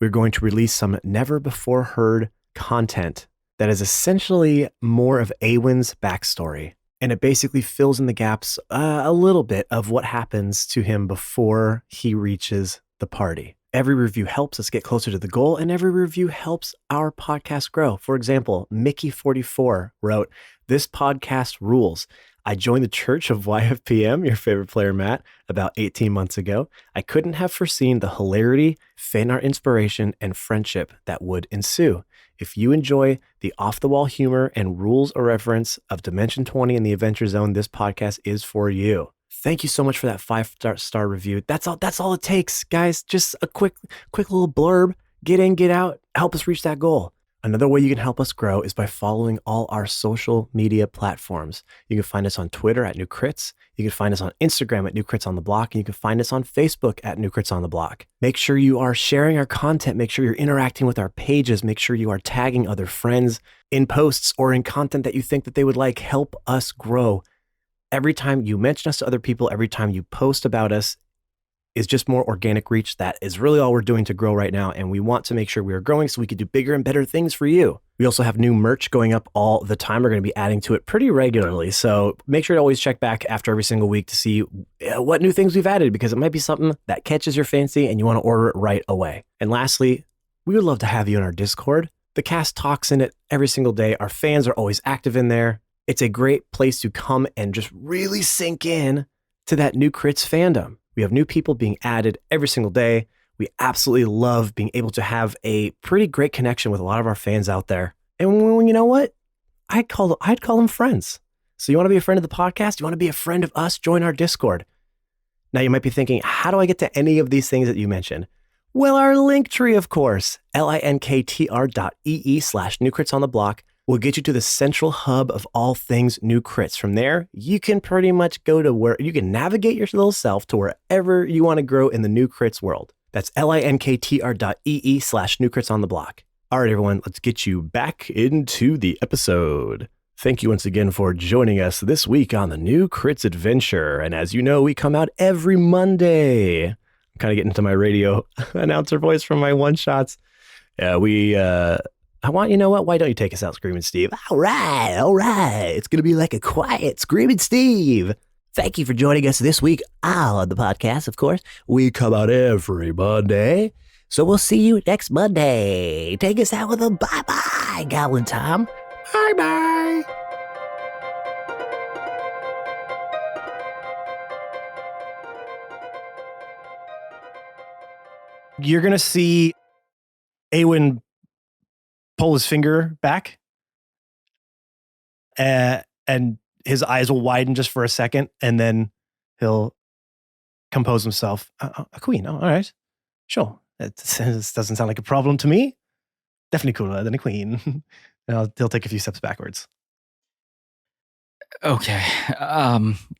we're going to release some never before heard content that is essentially more of Awen's backstory. And it basically fills in the gaps a little bit of what happens to him before he reaches the party. Every review helps us get closer to the goal, and every review helps our podcast grow. For example, Mickey44 wrote, "This podcast rules. I joined the Church of YFPM, your favorite player, Matt, about 18 months ago. I couldn't have foreseen the hilarity, fan art inspiration, and friendship that would ensue. If you enjoy the off-the-wall humor and rules irreverence of Dimension 20 and the Adventure Zone, this podcast is for you." Thank you so much for that 5-star review. That's all it takes, guys. Just a quick little blurb. Get in, get out. Help us reach that goal. Another way you can help us grow is by following all our social media platforms. You can find us on Twitter at New Crits. You can find us on Instagram at New Crits on the Block. And you can find us on Facebook at New Crits on the Block. Make sure you are sharing our content. Make sure you're interacting with our pages. Make sure you are tagging other friends in posts or in content that you think that they would like. Help us grow. Every time you mention us to other people, every time you post about us is just more organic reach. That is really all we're doing to grow right now. And we want to make sure we are growing so we can do bigger and better things for you. We also have new merch going up all the time. We're going to be adding to it pretty regularly. So make sure to always check back after every single week to see what new things we've added, because it might be something that catches your fancy and you want to order it right away. And lastly, we would love to have you in our Discord. The cast talks in it every single day. Our fans are always active in there. It's a great place to come and just really sink in to that New Crits fandom. We have new people being added every single day. We absolutely love being able to have a pretty great connection with a lot of our fans out there. And you know what? I'd call them friends. So you want to be a friend of the podcast? You want to be a friend of us? Join our Discord. Now you might be thinking, how do I get to any of these things that you mentioned? Well, our link tree, of course, linktr.ee/newcritsontheblock. will get you to the central hub of all things New Crits. From there, you can pretty much go to where you can navigate your little self to wherever you want to grow in the New Crits world. That's linktr.ee/New Crits on the block. All right, everyone, let's get you back into the episode. Thank you once again for joining us this week on the New Crits Adventure. And as you know, we come out every Monday. I'm kind of getting into my radio announcer voice from my one-shots. You know what? Why don't you take us out, Screaming Steve? All right. It's going to be like a quiet Screaming Steve. Thank you for joining us this week on the podcast, of course. We come out every Monday. So we'll see you next Monday. Take us out with a bye-bye, Goblin Tom. Bye-bye. You're going to see Awen pull his finger back, and his eyes will widen just for a second, and then he'll compose himself. A queen. Oh, all right. Sure. This doesn't sound like a problem to me. Definitely cooler than a queen. He'll take a few steps backwards. Okay.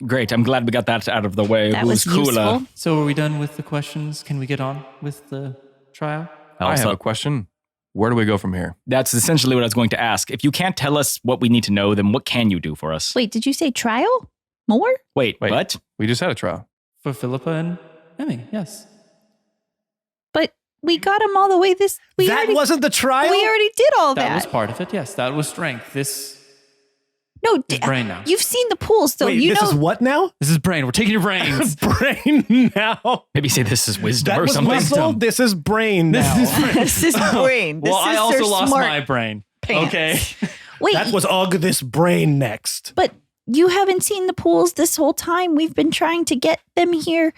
Great. I'm glad we got that out of the way. That Who's was cooler? useful. So are we done with the questions? Can we get on with the trial? I have a question. Where do we go from here? That's essentially what I was going to ask. If you can't tell us what we need to know, then what can you do for us? Wait, did you say trial? More? Wait, Wait. what? We just had a trial. For Philippa and Emmy, yes. But we got him all the way That wasn't the trial? We already did all that. That was part of it, yes. That was strength. This No, is brain now. you've seen the pools, though. Wait, You this know is what now? This is brain. We're taking your brains. Brain now. Maybe say this is wisdom That or was something. muscle. This is brain now. This is brain. This well, is I also their lost smart my brain. pants. Okay. wait, That was this brain next. but you haven't seen the pools this whole time. We've been trying to get them here.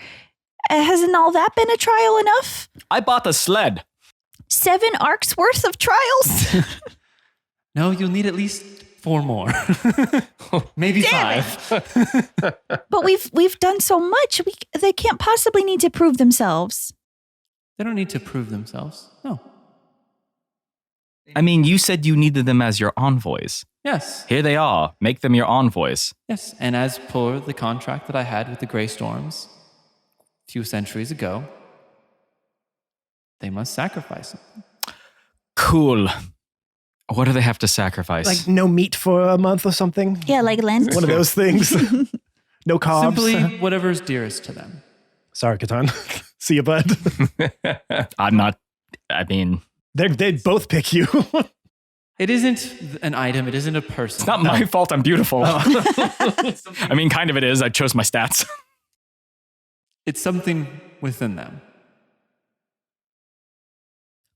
Hasn't all that been a trial enough? I bought a sled. 7 arcs worth of trials? No, you'll need at least 4 more. Maybe Damn 5. But we've done so much. They can't possibly need to prove themselves. They don't need to prove themselves. No. I mean, you said you needed them as your envoys. Yes. Here they are. Make them your envoys. Yes. And as per the contract that I had with the Grey Storms a few centuries ago, they must sacrifice something. Cool. What do they have to sacrifice? Like no meat for a month or something? Yeah, like Lent. One of those things. No carbs. Simply whatever's dearest to them. Sorry, Catan. See you, bud. I'm not, I mean, They'd both pick you. It isn't an item. It isn't a person. it's not my fault I'm beautiful. I mean, kind of it is. I chose my stats. It's something within them.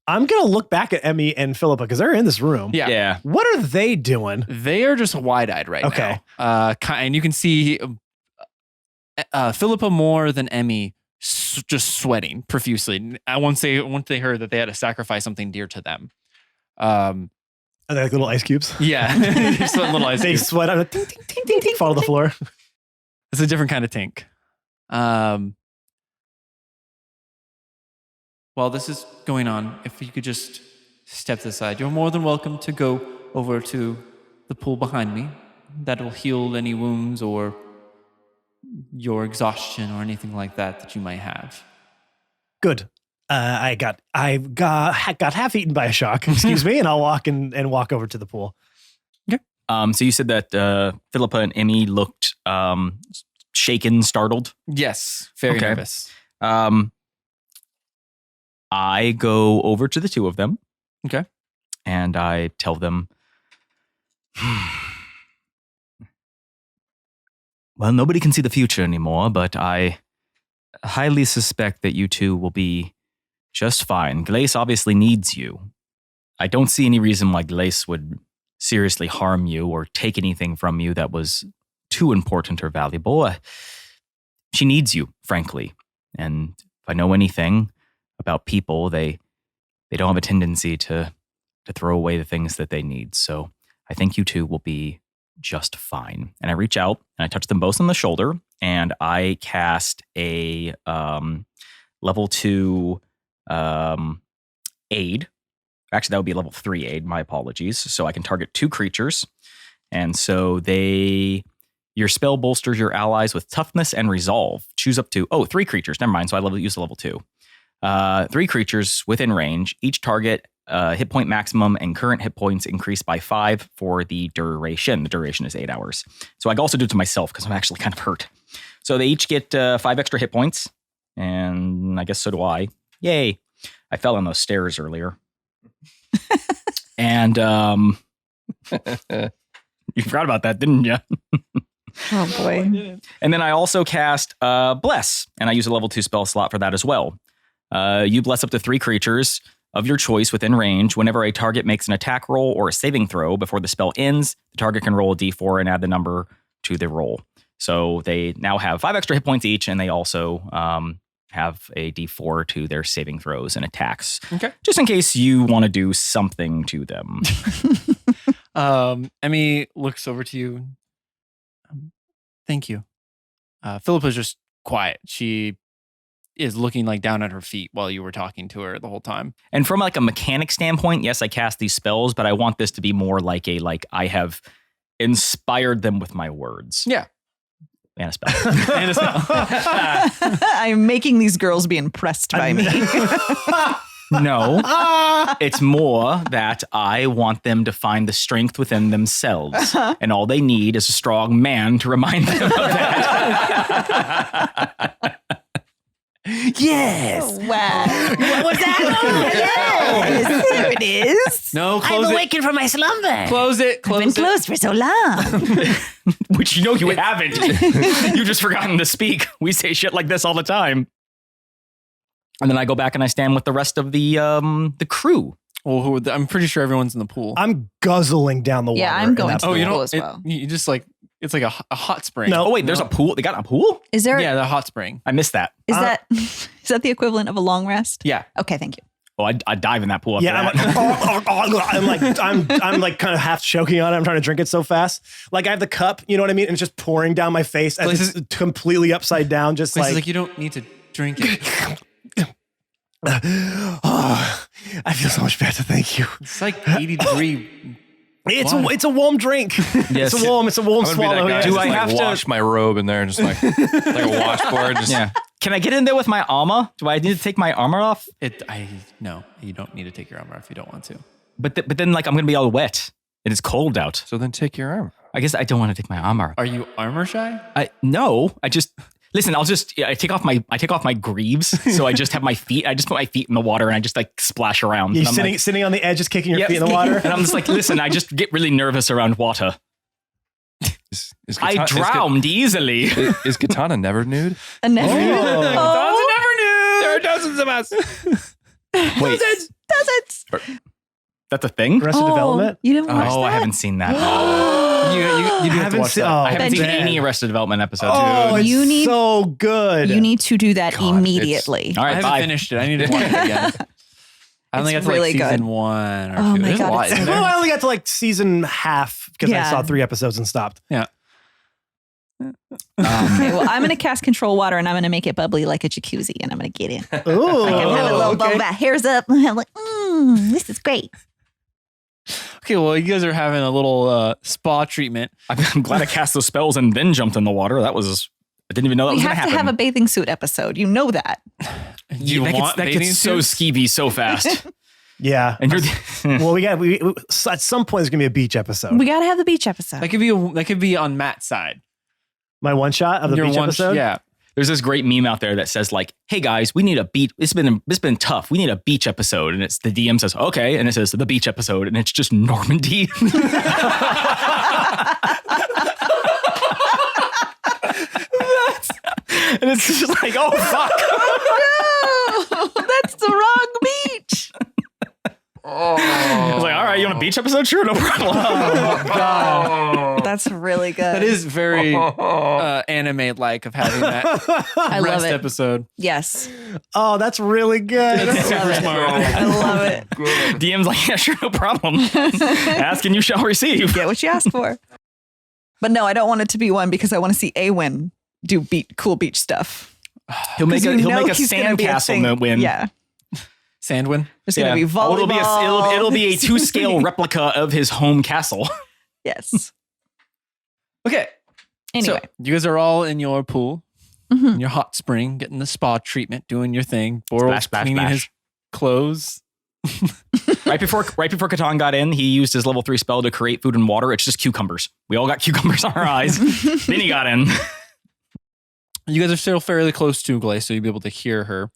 I'm going to look back at Emmy and Philippa because they're in this room. Yeah. What are they doing? They are just wide-eyed right Okay. now. And you can see Philippa more than Emmy just sweating profusely. Once they heard that they had to sacrifice something dear to them. Are they like little ice cubes? Yeah. Just a little ice They cube. sweat out, ting, ting, ting, ting, ting, fall to the floor. It's a different kind of tink. While this is going on, if you could just step to the side, you're more than welcome to go over to the pool behind me. That will heal any wounds or your exhaustion or anything like that you might have. Good. I got half eaten by a shark, excuse me, and I'll walk over to the pool. So you said that Philippa and Emmy looked shaken, startled. Yes, very Okay. nervous. I go over to the two of them. Okay. And I tell them, well, nobody can see the future anymore, but I highly suspect that you two will be just fine. Glace obviously needs you. I don't see any reason why Glace would seriously harm you or take anything from you that was too important or valuable. She needs you, frankly. And if I know anything about people, they don't have a tendency to throw away the things that they need. So I think you two will be just fine. And I reach out and I touch them both on the shoulder and I cast a level 2 aid Actually, that would be level 3 aid. My apologies. So I can target 2 creatures. And so your spell bolsters your allies with toughness and resolve. Choose up to 3 creatures. Never mind. So I use level 2. 3 creatures within range. Each target hit point maximum and current hit points increase by 5 for the duration. The duration is 8 hours. So I can also do it to myself because I'm actually kind of hurt. So they each get 5 extra hit points. And I guess so do I. Yay. I fell on those stairs earlier. And you forgot about that, didn't you? Oh boy. And then I also cast Bless, and I use a level 2 spell slot for that as well. You bless up to 3 creatures of your choice within range. Whenever a target makes an attack roll or a saving throw before the spell ends, the target can roll a d4 and add the number to the roll. So they now have 5 extra hit points each, and they also have a d4 to their saving throws and attacks. Okay. Just in case you want to do something to them. Emmy looks over to you. Thank you. Philippa's just quiet. She is looking like down at her feet while you were talking to her the whole time. And from like a mechanic standpoint, yes, I cast these spells, but I want this to be more like I have inspired them with my words. Yeah. And a spell. And a spell. I'm making these girls be impressed by me. No, it's more that I want them to find the strength within themselves. And all they need is a strong man to remind them of that. Yes. Oh, wow. What was that? Yes, there it is. No, I'm close it. awakened from my slumber. Close it. I've Close been it. closed for so long. Which you haven't. You've just forgotten to speak. We say shit like this all the time. And then I go back and I stand with the rest of the crew. Well, I'm pretty sure everyone's in the pool. I'm guzzling down the water. Yeah, I'm in going that to pool. the you pool know, as well. you just like, it's like a hot spring. No. Oh, wait, there's a pool? They got a pool? Is there? Yeah, the hot spring. I missed that. Is that the equivalent of a long rest? Yeah. Okay, thank you. Oh, I dive in that pool. After Yeah, that. I'm like kind of half choking on it. I'm trying to drink it so fast. Like I have the cup, you know what I mean? And it's just pouring down my face as Places- it's completely upside down. Just It's like, like you don't need to drink it. I feel so much better. Thank you. It's like 80-degree. It's a warm drink. Yes. It's a warm I'm gonna swallow. be that guy. Yeah. Do Do I I have to- wash my robe in there and just like a washboard? Just Yeah. Can I get in there with my armor? Do I need to take my armor off? No, you don't need to take your armor off if you don't want to. But then like I'm gonna be all wet. It is cold out. So then take your arm. I guess I don't want to take my armor. Are you armor shy? No. I just listen. I take off my greaves. So I just have my feet. I just put my feet in the water and I just like splash around. You're And I'm sitting on the edge, just kicking your Yep. feet in the water. And I'm just like, listen. I just get really nervous around water. I drowned easily. Is Katana never nude? A never. Oh. There are dozens of us. Wait, Dozens. that's a thing? Arrested Development. You didn't watch Oh, that? I haven't seen that. You do have to watch that. I haven't seen Then- any Arrested Development episodes. Oh, it's You need- so good. You need to do that God, immediately. All I right, haven't bye. finished it. I need to watch it again. I only got It's to really like season good. 1 or 2. Oh my There's God, a lot it's in so there. Well, I only got to like season half because I Yeah. saw 3 episodes and stopped. Yeah. Okay, well, I'm going to cast control water and I'm going to make it bubbly like a jacuzzi and I'm going to get in. Ooh, I can have a little okay. bubble bath. Hairs up. I'm like, this is great. Okay, well, you guys are having a little spa treatment. I'm glad I cast those spells and then jumped in the water. I didn't even know that We was going have to to happen. have a bathing suit episode. You know that. Do you want that bathing gets so suits? skeevy so fast. Yeah. And you're Well, at some point there's gonna be a beach episode. We got to have the beach episode. That could be on Matt's side. My one shot of the Your beach one- episode. Yeah. there's this great meme out there that says like, "Hey guys, we need a beach. It's been tough. We need a beach episode." And it's the DM says, "Okay," and it says the beach episode, and it's just Normandy. And it's just like, oh fuck. No, that's the wrong beach. I was like, all right, you want a beach episode? Sure, no problem. That's really good. That is very anime-like of having that I love rest it. episode. Yes. Oh, that's really good. That's super smart. I love it. DM's like, yeah, sure, no problem. Ask and you shall receive. Get what you asked for. But no, I don't want it to be one because I want to see Awen do cool beach stuff. He'll make 'Cause a you know he'll make a he's gonna be a thing. sandcastle win. Yeah. Sandwin. There's going to be volleyball. It'll be a 2-scale replica of his home castle. Yes. Okay. Anyway. So you guys are all in your pool, Mhm. in your hot spring, getting the spa treatment, doing your thing. Boral's Splash, cleaning splash. his clothes. Right before Catan got in, he used his level 3 spell to create food and water. It's just cucumbers. We all got cucumbers on our eyes. Then he got in. You guys are still fairly close to Glace, so you'll be able to hear her.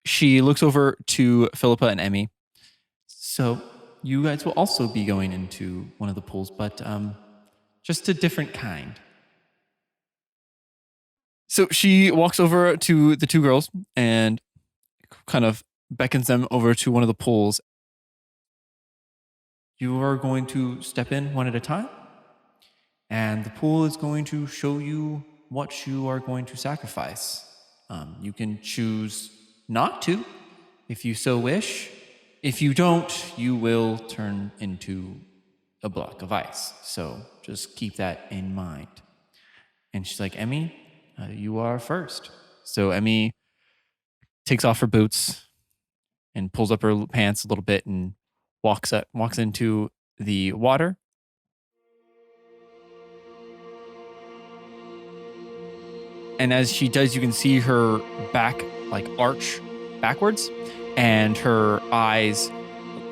She looks over to Philippa and Emmy. So you guys will also be going into one of the pools, but just a different kind. So she walks over to the two girls and kind of beckons them over to one of the pools. You are going to step in one at a time, and the pool is going to show you what you are going to sacrifice. You can choose not to, if you so wish. If you don't, you will turn into a block of ice. So just keep that in mind. And she's like, Emmy, you are first. So Emmy takes off her boots and pulls up her pants a little bit and walks into the water. And as she does, you can see her back like arch backwards, and her eyes,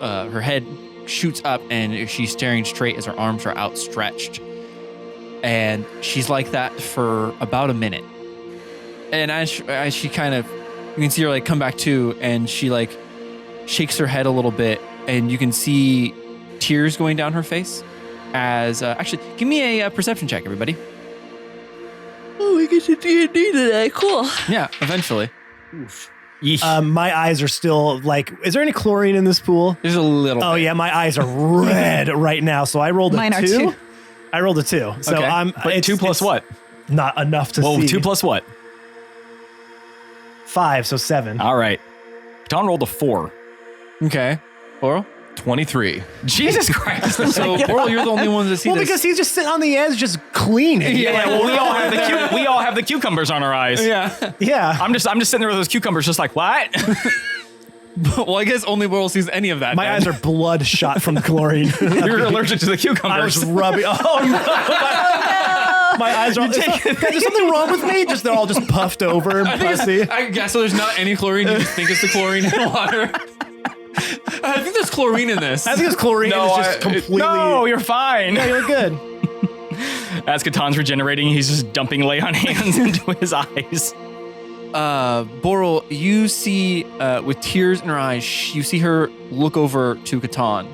her head shoots up, and she's staring straight as her arms are outstretched. And she's like that for about a minute. And as she kind of, you can see her like come back to, and she like shakes her head a little bit, and you can see tears going down her face. As actually, give me a perception check, everybody. Oh, we get to D&D today. Cool. Yeah, eventually. My eyes are still like, is there any chlorine in this pool? There's a little. Oh bit. yeah, my eyes are red right now. So I rolled Mine a are 2. too. I rolled a 2. So Okay. I'm But 2 plus it's what? Not enough to Well, see. 2 plus what? 5, so 7. All right. Catan rolled a 4. Okay. Oral? 23. Jesus Christ. So, Oral, you're the only one that see Well, this. because he's just sitting on the edge, just cleaning. Yeah, well, we all have the cucumbers on our eyes. Yeah. Yeah. I'm just sitting there with those cucumbers, just like, what? Well, I guess only Oral sees any of that. My then. eyes are bloodshot from the chlorine. You're allergic to the I cucumbers. was rubbing. Oh no! My eyes are. There's something wrong with me. Just they're all just puffed over and pussy. I guess so. There's not any chlorine. You just think it's the chlorine in water. I think there's chlorine in this. I think it's chlorine. No, is just completely. No, you're fine. Yeah, you're good. As Catan's regenerating, he's just dumping lay on hands into his eyes. Boral, you see, with tears in her eyes, you see her look over to Catan,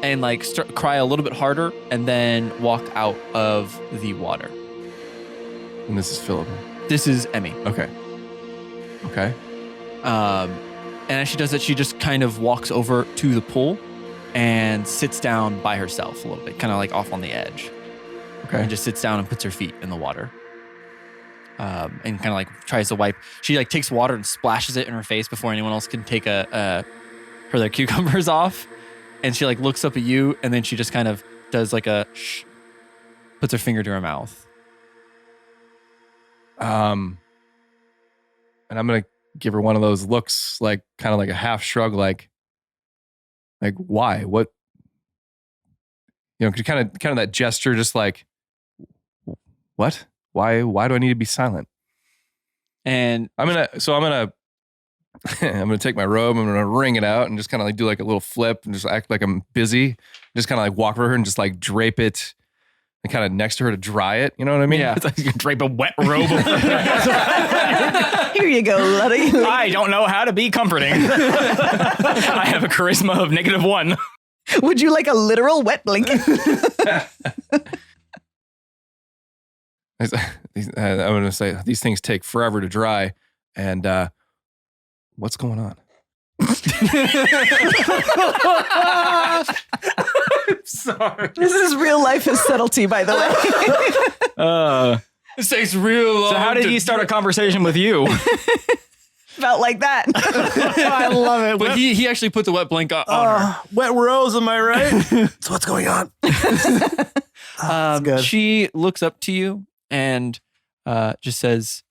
and like cry a little bit harder, and then walk out of the water. And this is Philip. This is Emmy. Okay. Okay. And as she does that, she just kind of walks over to the pool and sits down by herself a little bit, kind of like off on the edge. Okay. And just sits down and puts her feet in the water. And kind of like tries to wipe. She like takes water and splashes it in her face before anyone else can take their cucumbers off. And she like looks up at you, and then she just kind of does like a shh, puts her finger to her mouth. And I'm gonna give her one of those looks, like kind of like a half shrug, like why? What? You know, kind of that gesture, just like, what? Why do I need to be silent? And I'm gonna take my robe, I'm gonna wring it out and just kind of like do like a little flip and just act like I'm busy. Just kind of like walk over her and just like drape it and kind of next to her to dry it. You know what I mean? Yeah. It's like you drape a wet robe over her. Here you go, Luddy. I don't know how to be comforting. I have a charisma of -1. Would you like a literal wet blanket? I'm gonna say these things take forever to dry, and what's going on? Sorry. This is real life is subtlety, by the way. it takes real long. So how did he start a conversation with you? Felt like that. I love it. But he actually put the wet blanket on her. Wet rose, am I right? So what's going on? Good. She looks up to you and just says,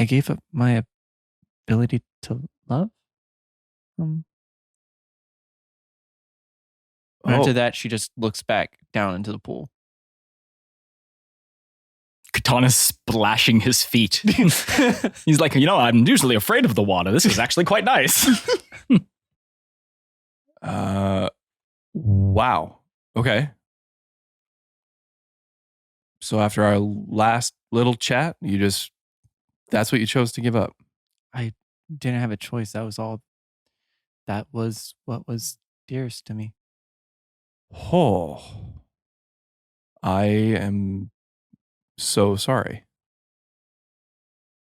I gave up my ability to love. After that, she just looks back down into the pool. Katana's splashing his feet. He's like, I'm usually afraid of the water. This is actually quite nice. Wow. Okay. So after our last little chat, that's what you chose to give up. I didn't have a choice. That was all. That was what was dearest to me. Oh. I am so sorry.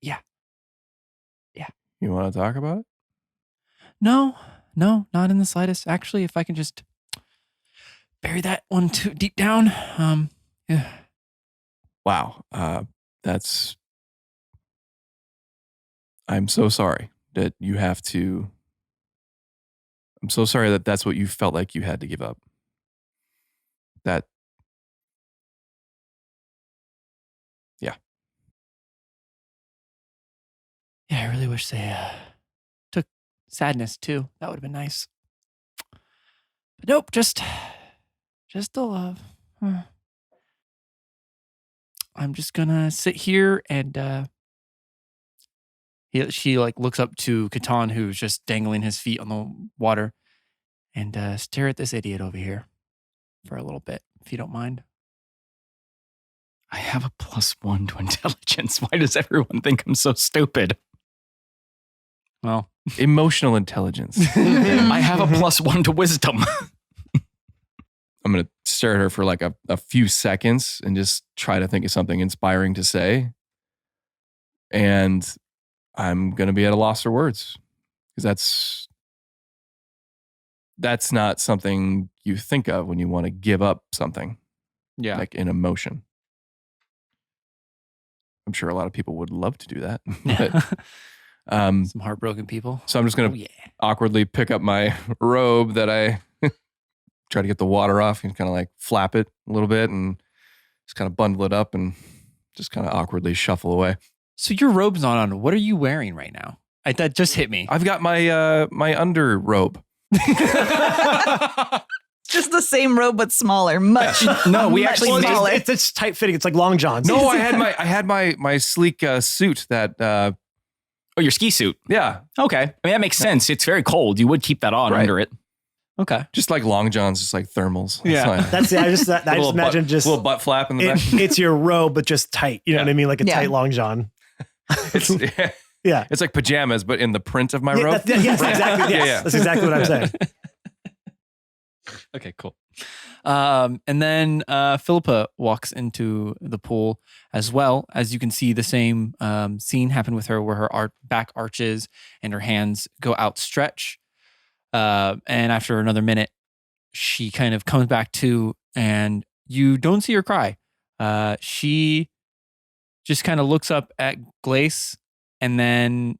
Yeah. You want to talk about it? No, not in the slightest. Actually, if I can just bury that one too deep down. Yeah. Wow. I'm so sorry that you have to. I'm so sorry that that's what you felt like you had to give up. Yeah. Yeah, I really wish they took sadness too. That would have been nice. But nope, just the love. I'm just gonna sit here and she like looks up to Catan, who's just dangling his feet on the water, and stare at this idiot over here for a little bit, if you don't mind. I have a +1 to intelligence. Why does everyone think I'm so stupid? Well, Emotional intelligence. I have a +1 to wisdom. I'm going to stare at her for like a few seconds and just try to think of something inspiring to say. And I'm going to be at a loss for words because that's not something you think of when you want to give up something. yeah. Like in emotion. I'm sure a lot of people would love to do that. But, Some heartbroken people. so I'm just going to awkwardly pick up my robe that I try to get the water off and kind of like flap it a little bit and just kind of bundle it up and just kind of awkwardly shuffle away. So your robe's not on. What are you wearing right now? That just hit me. I've got my under robe. Just the same robe, but smaller. Much. No, we much actually Well, made smaller. it's tight fitting. It's like long johns. No, I had my sleek suit that Oh, your ski suit. yeah, Okay. I mean, that makes sense. It's very cold. You would keep that on Right. under it. Okay. just like long johns, just like thermals. It's Yeah. fine. That's I just imagine just a little butt flap in the back. it's your robe, but just tight. You know what I mean? Like a Yeah. tight long john. It's, Yeah. it's like pajamas, but in the print of my robe. Yes, exactly. Yes. Yeah. That's exactly what I'm saying. Okay, cool. And then Philippa walks into the pool as well. As you can see, the same scene happen with her where her back arches and her hands go outstretch. And after another minute, she kind of comes back to, and you don't see her cry. She just kind of looks up at Glace and then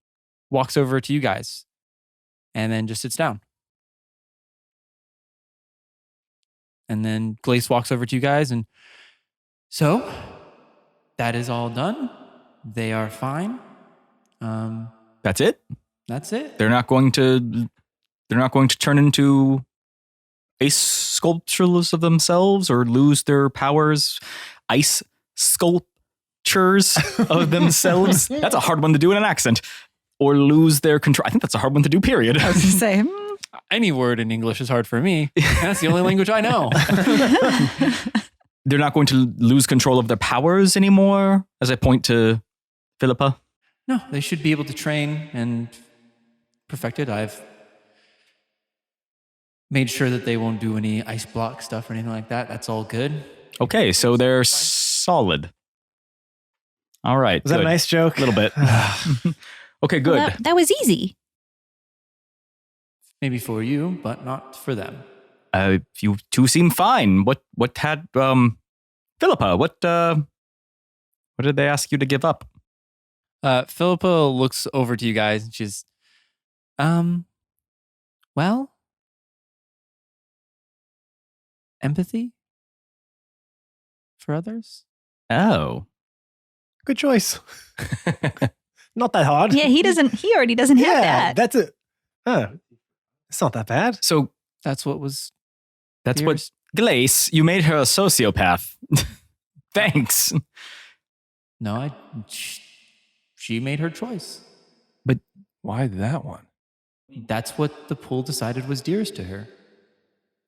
walks over to you guys and then just sits down. And then Glace walks over to you guys, and so that is all done. They are fine. That's it. That's it. They're not going to turn into ice sculptures of themselves or lose their powers. Ice sculptures of themselves. That's a hard one to do in an accent. Or lose their control. I think that's a hard one to do, period. I was going to say, Any word in English is hard for me. And that's the only language I know. They're not going to lose control of their powers anymore, as I point to Philippa. No, they should be able to train and perfect it. I've made sure that they won't do any ice block stuff or anything like that. That's all good. Okay, so they're solid. All right. Was that a good. nice joke? A little bit. Okay, good. Well, that was easy. Maybe for you, but not for them. You two seem fine. What had Philippa? What did they ask you to give up? Philippa looks over to you guys and she's, well, empathy for others. Oh, Good choice. Not that hard. Yeah, he already doesn't have that. That's it. It's not that bad. So That's what was. that's Dearest. what Glace, you made her a sociopath. Thanks. No, she made her choice. Why that one? That's what the pool decided was dearest to her.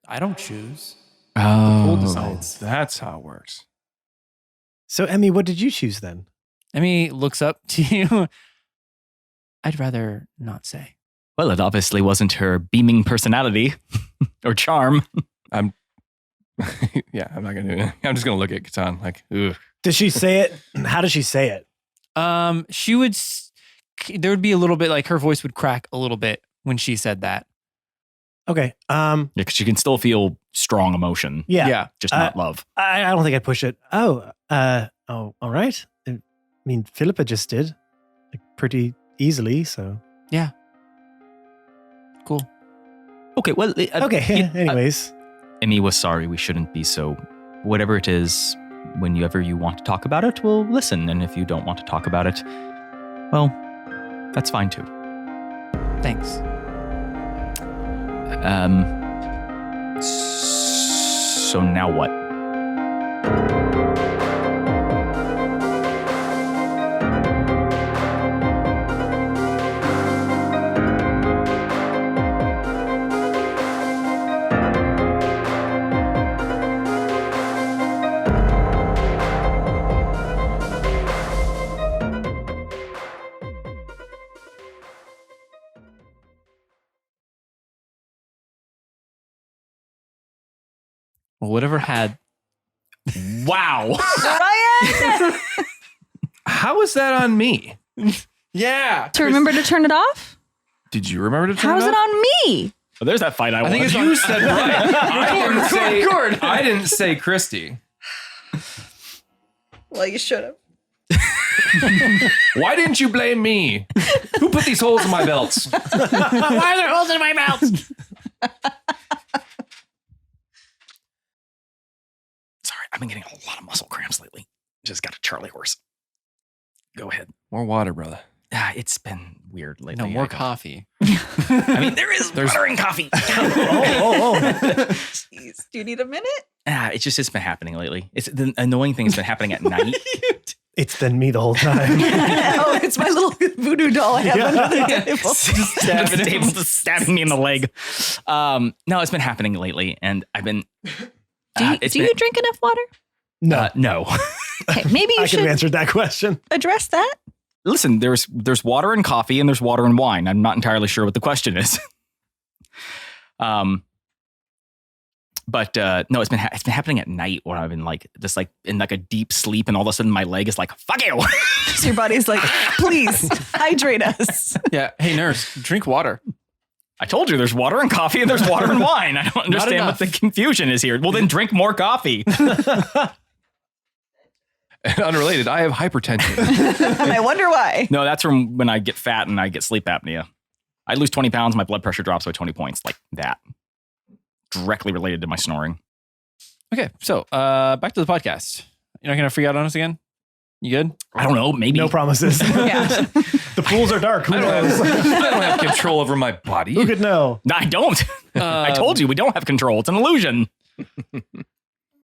I don't choose. Oh, pool decides. That's how it works. So, Emmy, what did you choose then? Emmy looks up to you. I'd rather not say. well, it obviously wasn't her beaming personality or charm. I'm not gonna do it. I'm just gonna look at Catan like, ugh. Does she say it? How does she say it? She would. There would be a little bit like her voice would crack a little bit when she said that. Okay. Yeah, because you can still feel strong emotion, Yeah. just not love. I don't think I'd push it. Oh, all right. I mean, Philippa just did like pretty easily. So Cool. Okay, well, okay. Anyways, Emmy was sorry. We shouldn't be so. Whatever it is, whenever you want to talk about it, we'll listen. And if you don't want to talk about it, well, that's fine too. Thanks. So now what? Well, whatever had. Wow. Ryan! How is that on me? Yeah. To remember to turn it off? Did you remember to turn How's it it off? on me? Well, there's that fight I think won. it's You said right. Record. I didn't say Christy. Well, you should have. Why didn't you blame me? Who put these holes in my belts? Why are there holes in my mouth? Sorry, I've been getting a lot of muscle cramps lately. Just got a Charlie horse. Go ahead. More water, brother. It's been weird lately. No, more I don't- coffee. I mean, there's water and coffee. Jeez, do you need a minute? It's been happening lately. It's the annoying thing has been happening at night. it's been me the whole time. Oh, it's my little voodoo doll I have under the table. Stabbing, the table, just stabbing me in the leg. No, it's been happening lately, and I've been. Do you drink enough water? No, No. Okay, maybe you I could have should answered that question. address that. Listen, there's water and coffee, and there's water and wine. I'm not entirely sure what the question is. But no, it's been happening at night when I've been like just like in like a deep sleep, and all of a sudden my leg is like, fuck you. So your body's like, please hydrate us. Yeah. Hey, nurse, drink water. I told you there's water and coffee and there's water and wine. I don't understand what the confusion is here. Well, then drink more coffee. And unrelated, I have hypertension. And I wonder why. No, that's from when I get fat and I get sleep apnea. I lose 20 pounds, my blood pressure drops by 20 points, like that. Directly related to my snoring. Okay, so back to the podcast. You're not gonna freak out on us again? You good? I don't know, maybe. No promises. Yeah. The pools are dark. Who I don't knows? have control over my body. Who could know? No, I don't. I told you we don't have control. It's an illusion.